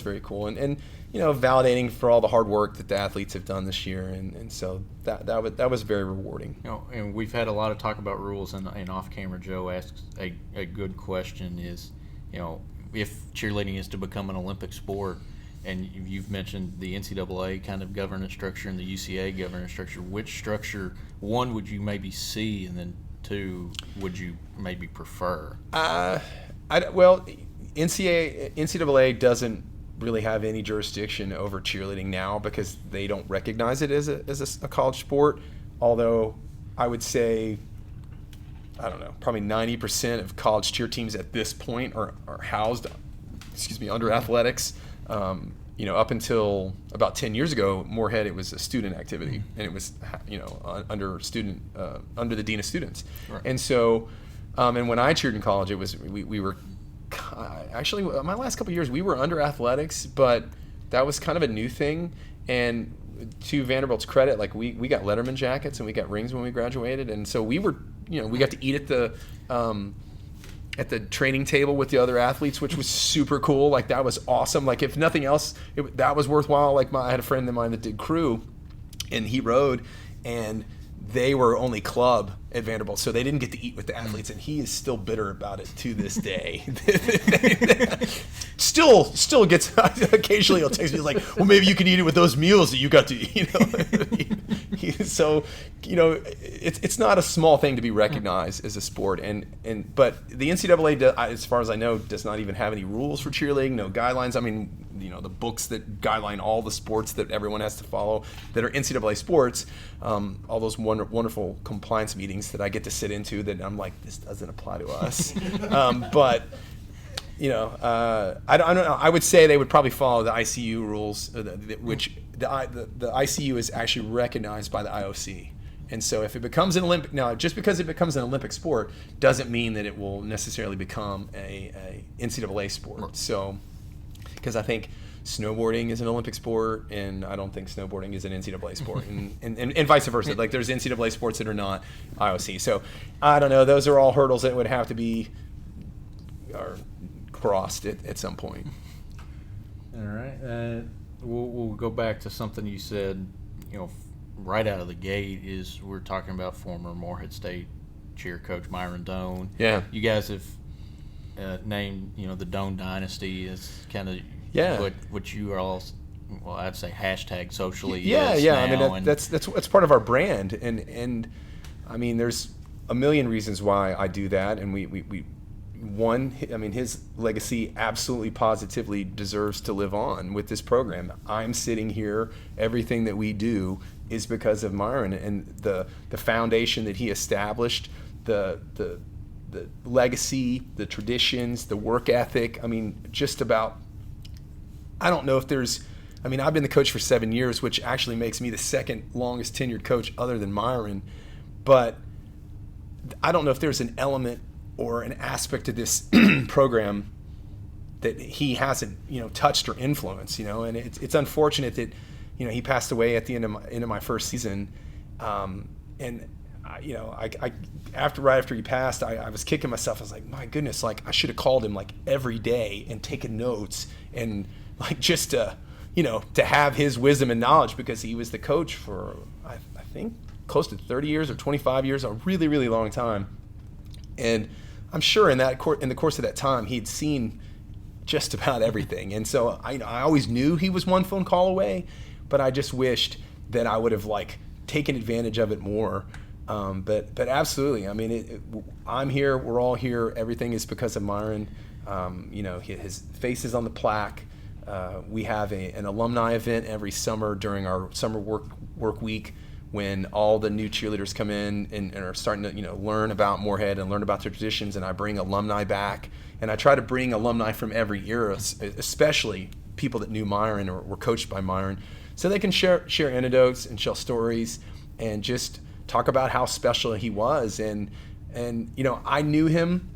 S2: very cool, and validating for all the hard work that the athletes have done this year, and so that was very rewarding.
S1: And we've had a lot of talk about rules, and off camera, Joe asks a good question: is if cheerleading is to become an Olympic sport, and you've mentioned the NCAA kind of governance structure and the UCA governance structure, which structure one would you maybe see, and then two would you maybe prefer?
S2: NCAA doesn't really have any jurisdiction over cheerleading now because they don't recognize it as a college sport. Although I would say, I don't know, probably 90% of college cheer teams at this point are housed, under athletics. Up until about 10 years ago, Morehead, it was a student activity, and it was, under the dean of students.
S1: Right.
S2: And so, and when I cheered in college, it was we were actually my last couple of years we were under athletics, but that was kind of a new thing. And to Vanderbilt's credit, like we got Letterman jackets and we got rings when we graduated, and so we were, we got to eat at the training table with the other athletes, which was super cool. Like that was awesome. Like if nothing else, that was worthwhile. Like I had a friend of mine that did crew, and he rode, and they were only club at Vanderbilt, so they didn't get to eat with the athletes, and he is still bitter about it to this day. still gets occasionally he'll text me like, well, maybe you can eat it with those meals that you got to eat. So it's not a small thing to be recognized as a sport, but the NCAA, as far as I know, does not even have any rules for cheerleading, no guidelines. I mean, the books that guideline all the sports that everyone has to follow that are NCAA sports, all those wonderful compliance meetings that I get to sit into that I'm like, this doesn't apply to us. But I don't know. I would say they would probably follow the ICU rules, which the ICU is actually recognized by the IOC. And so if it becomes an Olympic, now just because it becomes an Olympic sport doesn't mean that it will necessarily become a NCAA sport. So, because I think snowboarding is an Olympic sport, and I don't think snowboarding is an NCAA sport, and vice versa. Like there's NCAA sports that are not IOC. So I don't know. Those are all hurdles that would have to be crossed at some point.
S1: All right. We'll go back to something you said, right out of the gate is we're talking about former Morehead State cheer coach Myron Downes.
S2: Yeah.
S1: You guys have named, the Downes dynasty is kind of what you are all, well, I'd say hashtag socially.
S2: Yeah.
S1: Now,
S2: I mean, that's part of our brand, and I mean, there's a million reasons why I do that, and we his legacy absolutely positively deserves to live on with this program. I'm sitting here, everything that we do is because of Myron and the foundation that he established, the legacy, the traditions, the work ethic. I mean, just about, I don't know if there's, I've been the coach for 7 years, which actually makes me the second longest tenured coach other than Myron, but I don't know if there's an element or an aspect of this program that he hasn't, touched or influenced, and it's unfortunate that, he passed away at the end of my first season. And right after he passed, I was kicking myself. I was like, my goodness, like I should have called him like every day and taken notes and like just to have his wisdom and knowledge, because he was the coach for, I think, close to 30 years or 25 years, a really, really long time. And I'm sure in the course of that time, he'd seen just about everything. And so I always knew he was one phone call away, but I just wished that I would have like taken advantage of it more. But absolutely, I mean, I'm here. We're all here. Everything is because of Myron. His face is on the plaque. We have an alumni event every summer during our summer work week, when all the new cheerleaders come in and are starting to learn about Morehead and learn about their traditions, and I bring alumni back, and I try to bring alumni from every era, especially people that knew Myron or were coached by Myron, so they can share anecdotes and share stories and just talk about how special he was. And I knew him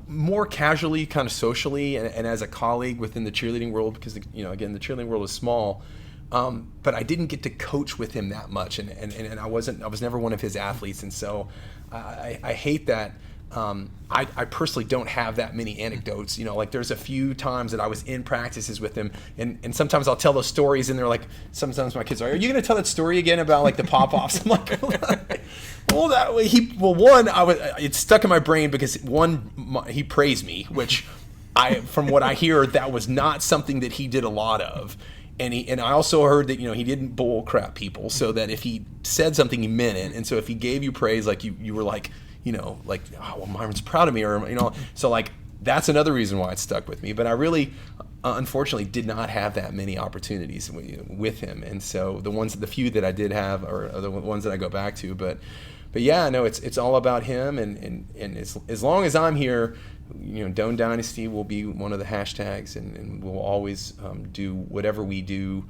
S2: more casually, kind of socially, and as a colleague within the cheerleading world, because again, the cheerleading world is small. But I didn't get to coach with him that much, and I was never one of his athletes, and so I hate that. I personally don't have that many anecdotes. Like there's a few times that I was in practices with him, and sometimes I'll tell those stories, and they're like, sometimes my kids are you going to tell that story again about like the pop-offs? I'm like, well, that way it's stuck in my brain because he praised me, which from what I hear, that was not something that he did a lot of. And I also heard that he didn't bull crap people, so that if he said something, he meant it. And so if he gave you praise, like you were like, oh, well, Myron's proud of me, or so like that's another reason why it stuck with me. But I really, unfortunately, did not have that many opportunities with him. And so the few that I did have are the ones that I go back to. But yeah, no, it's all about him. And as long as I'm here, Doan Dynasty will be one of the hashtags, and we'll always do whatever we do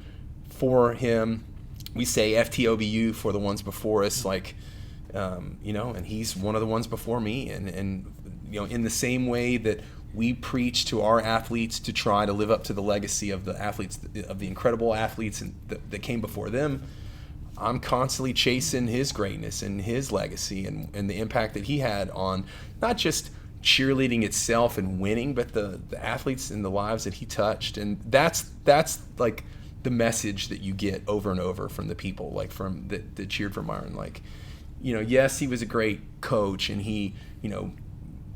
S2: for him. We say FTOBU for the ones before us, and he's one of the ones before me, and in the same way that we preach to our athletes to try to live up to the legacy of the athletes, of the incredible athletes that came before them. I'm constantly chasing his greatness and his legacy and the impact that he had on not just cheerleading itself and winning, but the athletes and the lives that he touched. And that's like the message that you get over and over from the people, like from that cheered for Myron. Like, yes, he was a great coach, and he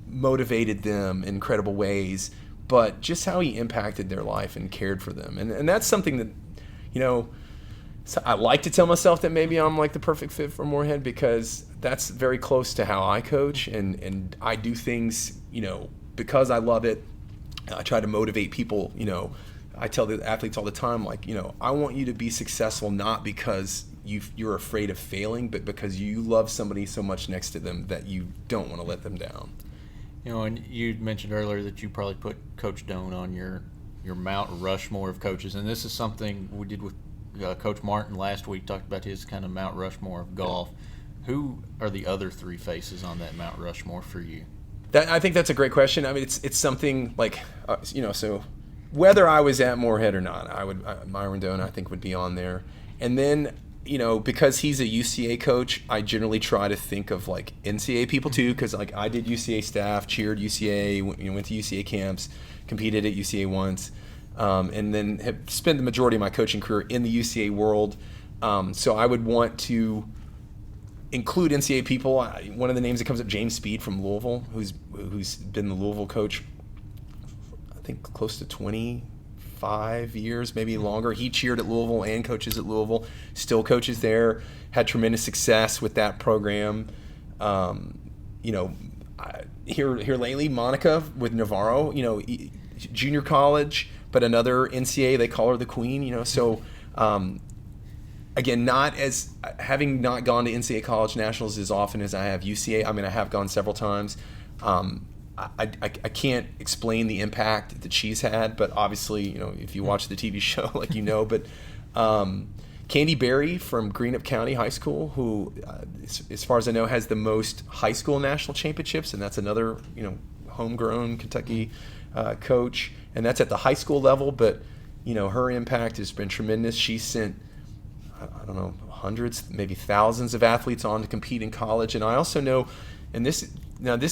S2: motivated them in incredible ways, but just how he impacted their life and cared for them. And that's something that so I like to tell myself that maybe I'm like the perfect fit for Morehead, because that's very close to how I coach, and I do things, because I love it. I try to motivate people. I tell the athletes all the time, like, I want you to be successful, not because you're afraid of failing, but because you love somebody so much next to them that you don't want to let them down.
S1: And you mentioned earlier that you probably put Coach Doan on your Mount Rushmore of coaches, and this is something we did with Coach Martin last week, talked about his kind of Mount Rushmore of golf. Who are the other three faces on that Mount Rushmore for you?
S2: I think that's a great question. I mean, it's something like, so whether I was at Morehead or not, Myron Downes, I think, would be on there. And then, because he's a UCA coach, I generally try to think of like NCAA people too, because like I did UCA staff, cheered UCA, went to UCA camps, competed at UCA once. And then have spent the majority of my coaching career in the UCA world. So I would want to include NCAA people. One of the names that comes up, James Speed from Louisville, who's been the Louisville coach, I think close to 25 years, maybe longer. He cheered at Louisville and coaches at Louisville, still coaches there, had tremendous success with that program. Here lately, Monica with Navarro, junior college, but another NCAA, they call her the queen, so again, having not gone to NCAA college nationals as often as I have UCA. I mean, I have gone several times. I can't explain the impact that she's had, but obviously, if you watch the TV show, but Candy Berry from Greenup County High School, who, as far as I know, has the most high school national championships, and that's another, homegrown Kentucky coach, and that's at the high school level. But her impact has been tremendous. She sent, I don't know, hundreds, maybe thousands of athletes on to compete in college. And I also know, and this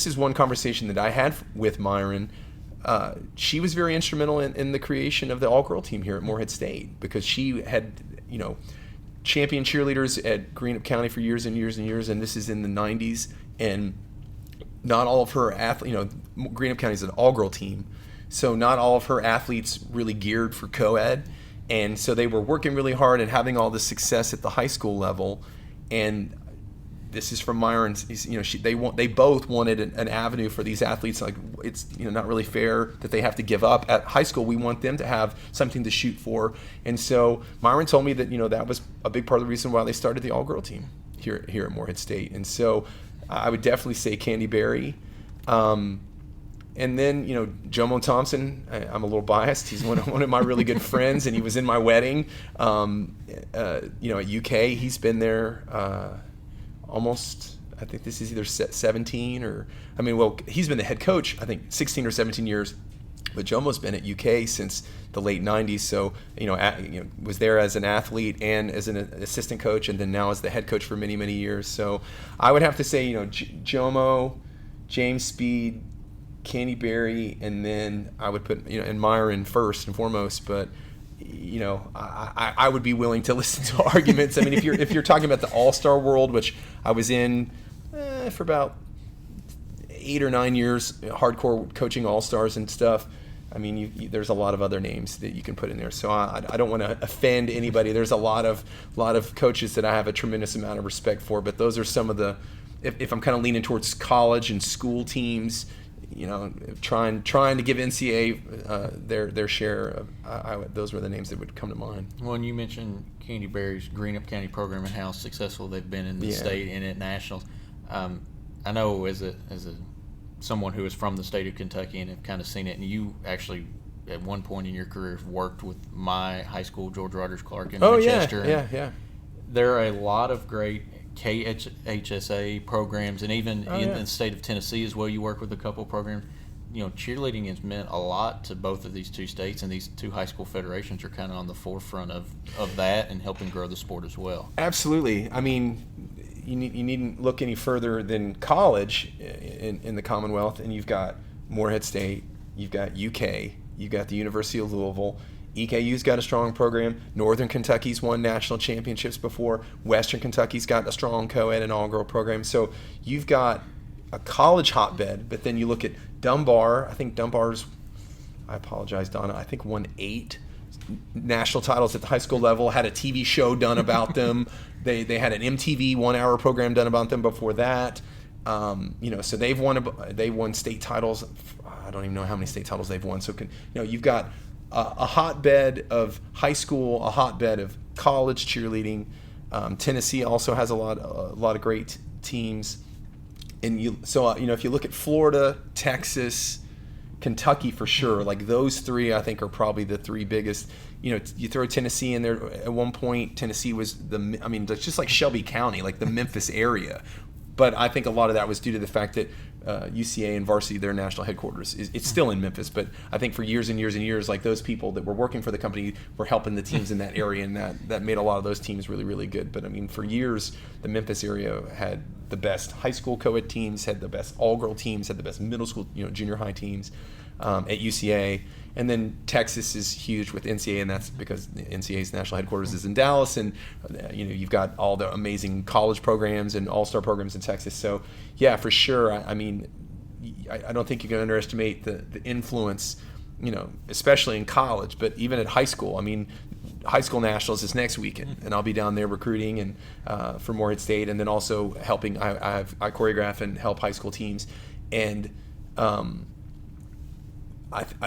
S2: is one conversation that I had with Myron. She was very instrumental in the creation of the all-girl team here at Morehead State, because she had champion cheerleaders at Greenup County for years and years and years, and this is in the 90s, and not all of her athletes, Greenup County is an all-girl team, so not all of her athletes really geared for co-ed, and so they were working really hard and having all this success at the high school level, and this is from Myron's. They both wanted an avenue for these athletes. Like, it's not really fair that they have to give up. At high school, we want them to have something to shoot for. And so Myron told me that that was a big part of the reason why they started the all-girl team here at Morehead State. And so I would definitely say Candy Berry. And then, Jomo Thompson, I'm a little biased. He's one of my really good friends, and he was in my wedding. At UK, he's been there almost, I think this is either 17 or, he's been the head coach, I think 16 or 17 years. But Jomo's been at UK since the late 90s, so was there as an athlete and as an assistant coach, and then now as the head coach for many, many years. So I would have to say, Jomo, James Speed, Candy Berry, and then I would put and Myron first and foremost. But I would be willing to listen to arguments. I mean, if you're talking about the all-star world, which I was in for about 8 or 9 years, hardcore coaching all-stars and stuff. I mean, there's a lot of other names that you can put in there. So I don't want to offend anybody. There's a lot of coaches that I have a tremendous amount of respect for. But those are some of the. If I'm kind of leaning towards college and school teams, trying to give NCAA their share. Those were the names that would come to mind.
S1: Well, and you mentioned Candy Berry's Greenup County program and how successful they've been in the state and at nationals. I know as someone who is from the state of Kentucky and have kind of seen it, and you actually at one point in your career have worked with my high school, George Rogers Clark in Manchester.
S2: Yeah.
S1: There are a lot of great KHSA programs, and even in the state of Tennessee as well, you work with a couple of programs. Cheerleading has meant a lot to both of these two states, and these two high school federations are kind of on the forefront of that and helping grow the sport as well.
S2: Absolutely. I mean, you needn't look any further than college in the Commonwealth, and you've got Morehead State, you've got UK, you've got the University of Louisville. EKU's got a strong program. Northern Kentucky's won national championships before. Western Kentucky's got a strong co-ed and all-girl program. So you've got a college hotbed, but then you look at Dunbar. I think Dunbar's, I apologize, Donna, I think won 8 national titles at the high school level, had a TV show done about them. They had an MTV 1-hour program done about them before that. So they won state titles. I don't even know how many state titles they've won. So you've got a hotbed of high school, a hotbed of college cheerleading. Tennessee also has a lot of great teams, and if you look at Florida, Texas, Kentucky for sure, like those three I think are probably the three biggest. You throw Tennessee in there. At one point, Tennessee was it's just like Shelby County, like the Memphis area. But I think a lot of that was due to the fact that UCA and Varsity, their national headquarters, it's still in Memphis. But I think for years and years and years, like those people that were working for the company were helping the teams in that area, and that made a lot of those teams really, really good. But for years, the Memphis area had the best high school co-ed teams, had the best all-girl teams, had the best middle school, junior high teams at UCA. And then Texas is huge with NCAA, and that's because NCAA's national headquarters is in Dallas, and you've got all the amazing college programs and all-star programs in Texas. So yeah, for sure. I don't think you can underestimate the influence, especially in college, but even at high school. High school nationals is next weekend, and I'll be down there recruiting and for Morehead State, and then also helping. I choreograph and help high school teams, and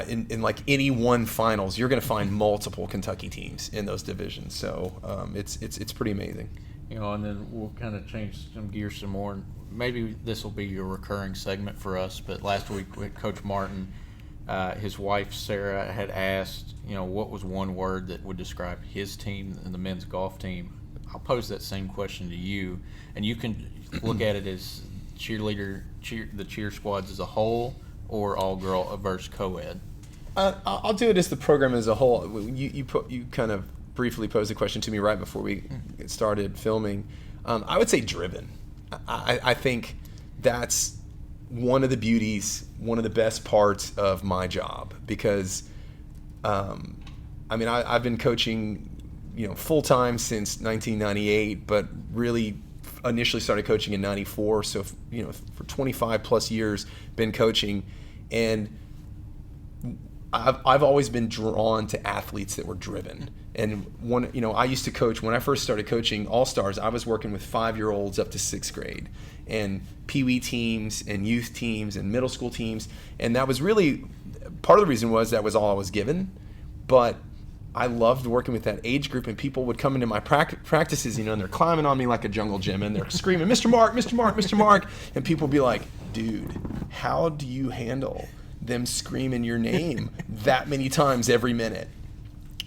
S2: in like any one finals, you're going to find multiple Kentucky teams in those divisions. So it's pretty amazing.
S1: And then we'll kind of change some gears some more. Maybe this will be a recurring segment for us. But last week, with Coach Martin, his wife Sarah had asked, what was one word that would describe his team and the men's golf team. I'll pose that same question to you, and you can look at it as the cheer squads as a whole, or all-girl versus co-ed?
S2: I'll do it as the program as a whole. You kind of briefly posed a question to me right before we started filming. I would say driven. I think that's one of the beauties, one of the best parts of my job, because I've been coaching full-time since 1998, but really initially started coaching in 94. So for 25 plus years been coaching. And I've always been drawn to athletes that were driven. And I used to coach, when I first started coaching All-Stars, I was working with 5-year-olds up to 6th grade, and Pee-wee teams and youth teams and middle school teams. And that was really, part of the reason was that was all I was given. But I loved working with that age group, and people would come into my practices, and they're climbing on me like a jungle gym, and they're screaming, Mr. Mark, Mr. Mark, Mr. Mark. And people would be like, dude, how do you handle them screaming your name that many times every minute?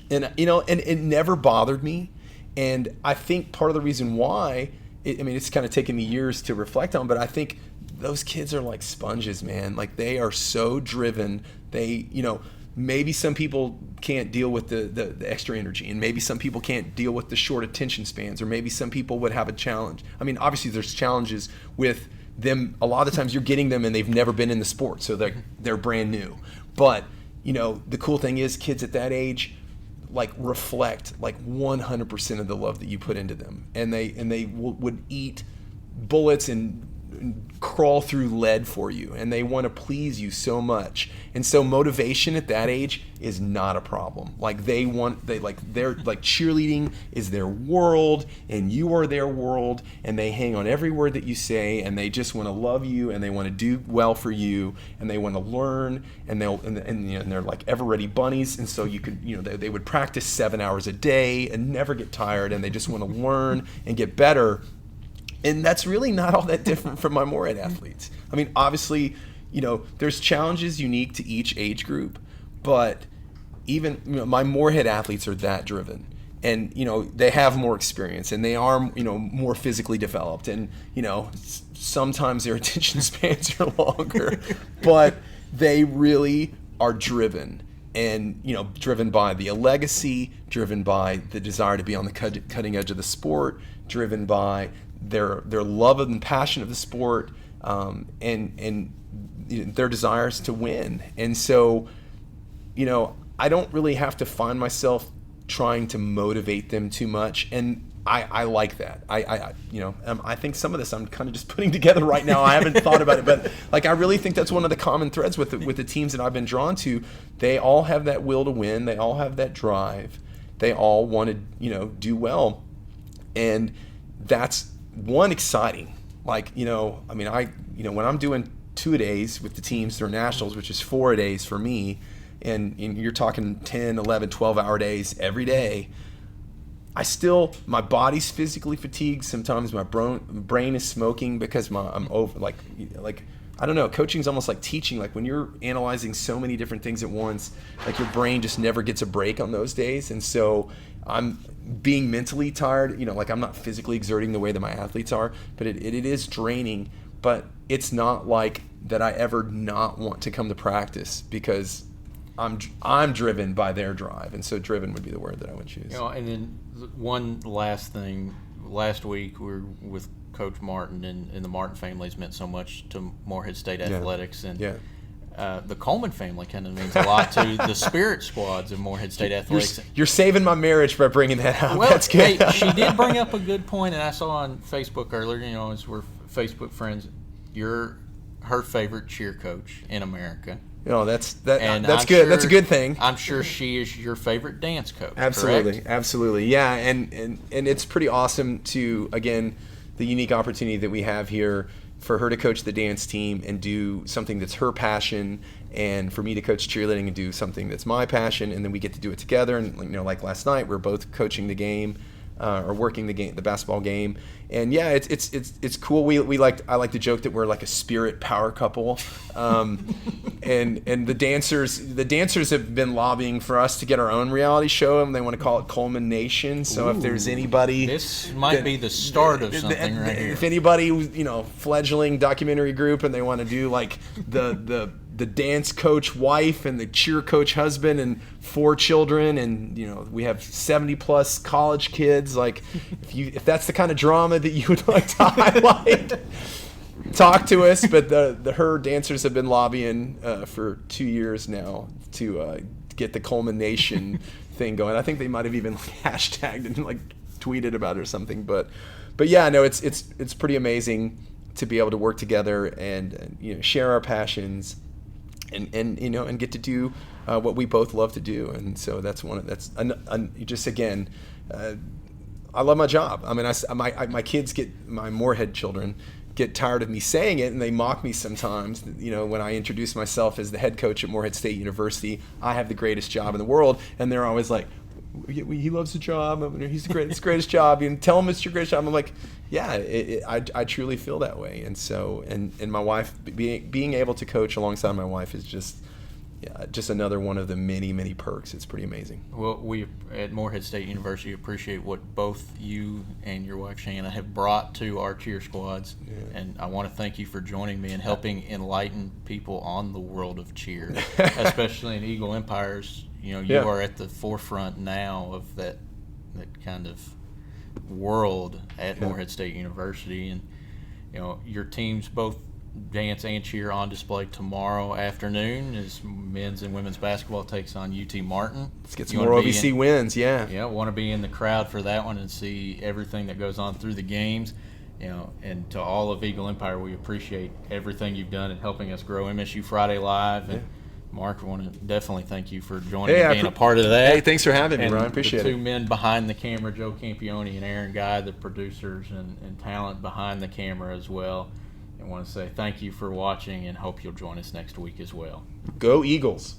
S2: And and it never bothered me. And I think part of the reason why, it's kind of taken me years to reflect on, but I think those kids are like sponges, man. Like, they are so driven. They, maybe some people can't deal with the extra energy, and maybe some people can't deal with the short attention spans, or maybe some people would have a challenge. Obviously there's challenges with them. A lot of the times you're getting them and they've never been in the sport, so they're brand new. But the cool thing is, kids at that age reflect 100% of the love that you put into them, and they would eat bullets and crawl through lead for you, and they want to please you so much. And so motivation at that age is not a problem. Cheerleading is their world, and you are their world, and they hang on every word that you say, and they just want to love you, and they want to do well for you, and they want to learn, and they're like ever-ready bunnies. And so you could, they would practice 7 hours a day and never get tired, and they just want to learn and get better. And that's really not all that different from my Morehead athletes. Obviously, there's challenges unique to each age group, but even my Morehead athletes are that driven, and they have more experience, and they are more physically developed, and sometimes their attention spans are longer, but they really are driven. And driven by the legacy, driven by the desire to be on the cutting edge of the sport, driven by their love and passion of the sport, and their desires to win. And so, I don't really have to find myself trying to motivate them too much, and I like that. I think some of this I'm kind of just putting together right now. I haven't thought about it, but I really think that's one of the common threads with the teams that I've been drawn to. They all have that will to win. They all have that drive. They all want to do well, and that's one exciting. When I'm doing 2-a-days with the teams through nationals, which is 4-a-days for me, and you're talking 10, 11, 12-hour days every day, my body's physically fatigued. Sometimes my brain is smoking because I'm over, I don't know, coaching's almost like teaching. When you're analyzing so many different things at once, your brain just never gets a break on those days. And so I'm being mentally tired, I'm not physically exerting the way that my athletes are, but it is draining. But it's not like that I ever not want to come to practice, because I'm driven by their drive, and so driven would be the word that I would choose.
S1: And then one last thing. Last week we were with Coach Martin, and the Martin family's meant so much to Morehead State athletics, and the Coleman family kind of means a lot to the spirit squads of Morehead State athletics.
S2: You're saving my marriage by bringing that up.
S1: Well,
S2: that's good.
S1: Hey, she did bring up a good point, and I saw on Facebook earlier, as we're Facebook friends, you're her favorite cheer coach in America.
S2: That's
S1: And
S2: good.
S1: Sure,
S2: that's a good thing.
S1: I'm sure she is your favorite dance coach.
S2: Absolutely,
S1: correct?
S2: Absolutely, yeah. And it's pretty awesome to, again, the unique opportunity that we have here for her to coach the dance team and do something that's her passion, and for me to coach cheerleading and do something that's my passion, and then we get to do it together. And like last night, we're both coaching the game. Or working the basketball game, and yeah, it's cool. I like to joke that we're like a spirit power couple, and the dancers have been lobbying for us to get our own reality show, and they want to call it Coleman Nation. So if there's anybody,
S1: this might be the start of something right here.
S2: If anybody, fledgling documentary group, and they want to do the dance coach wife and the cheer coach husband and 4 children, and we have 70 plus college kids, if that's the kind of drama that you would like to highlight, talk to us. But her dancers have been lobbying for 2 years now to get the Coleman Nation thing going. I think they might have even hashtagged and tweeted about it or something, but yeah, no, it's pretty amazing to be able to work together and share our passions and get to do what we both love to do. And so I love my job. I mean, my kids my Morehead children get tired of me saying it, and they mock me sometimes. When I introduce myself as the head coach at Morehead State University, I have the greatest job in the world, and they're always like, he loves the job. He's the greatest job. Tell him it's your greatest job. I'm like, yeah, I truly feel that way. And so, and my wife, being able to coach alongside my wife is just another one of the many, many perks. It's pretty amazing.
S1: Well, we at Morehead State University appreciate what both you and your wife Shanna have brought to our cheer squads, and I want to thank you for joining me and helping enlighten people on the world of cheer, especially in Eagle Empires. You are at the forefront now of that kind of world at Morehead State University, and your teams both dance and cheer on display tomorrow afternoon as men's and women's basketball takes on UT Martin.
S2: Let's get some more OVC wins.
S1: Yeah, want to be in the crowd for that one and see everything that goes on through the games. And to all of Eagle Empire, we appreciate everything you've done in helping us grow MSU Friday Live. And Mark, I want to definitely thank you for joining and being a part of that.
S2: Hey, thanks for having me, Ryan. Appreciate it.
S1: The two men behind the camera, Joe Campione and Aaron Guy, the producers and talent behind the camera as well. I want to say thank you for watching and hope you'll join us next week as well.
S2: Go Eagles.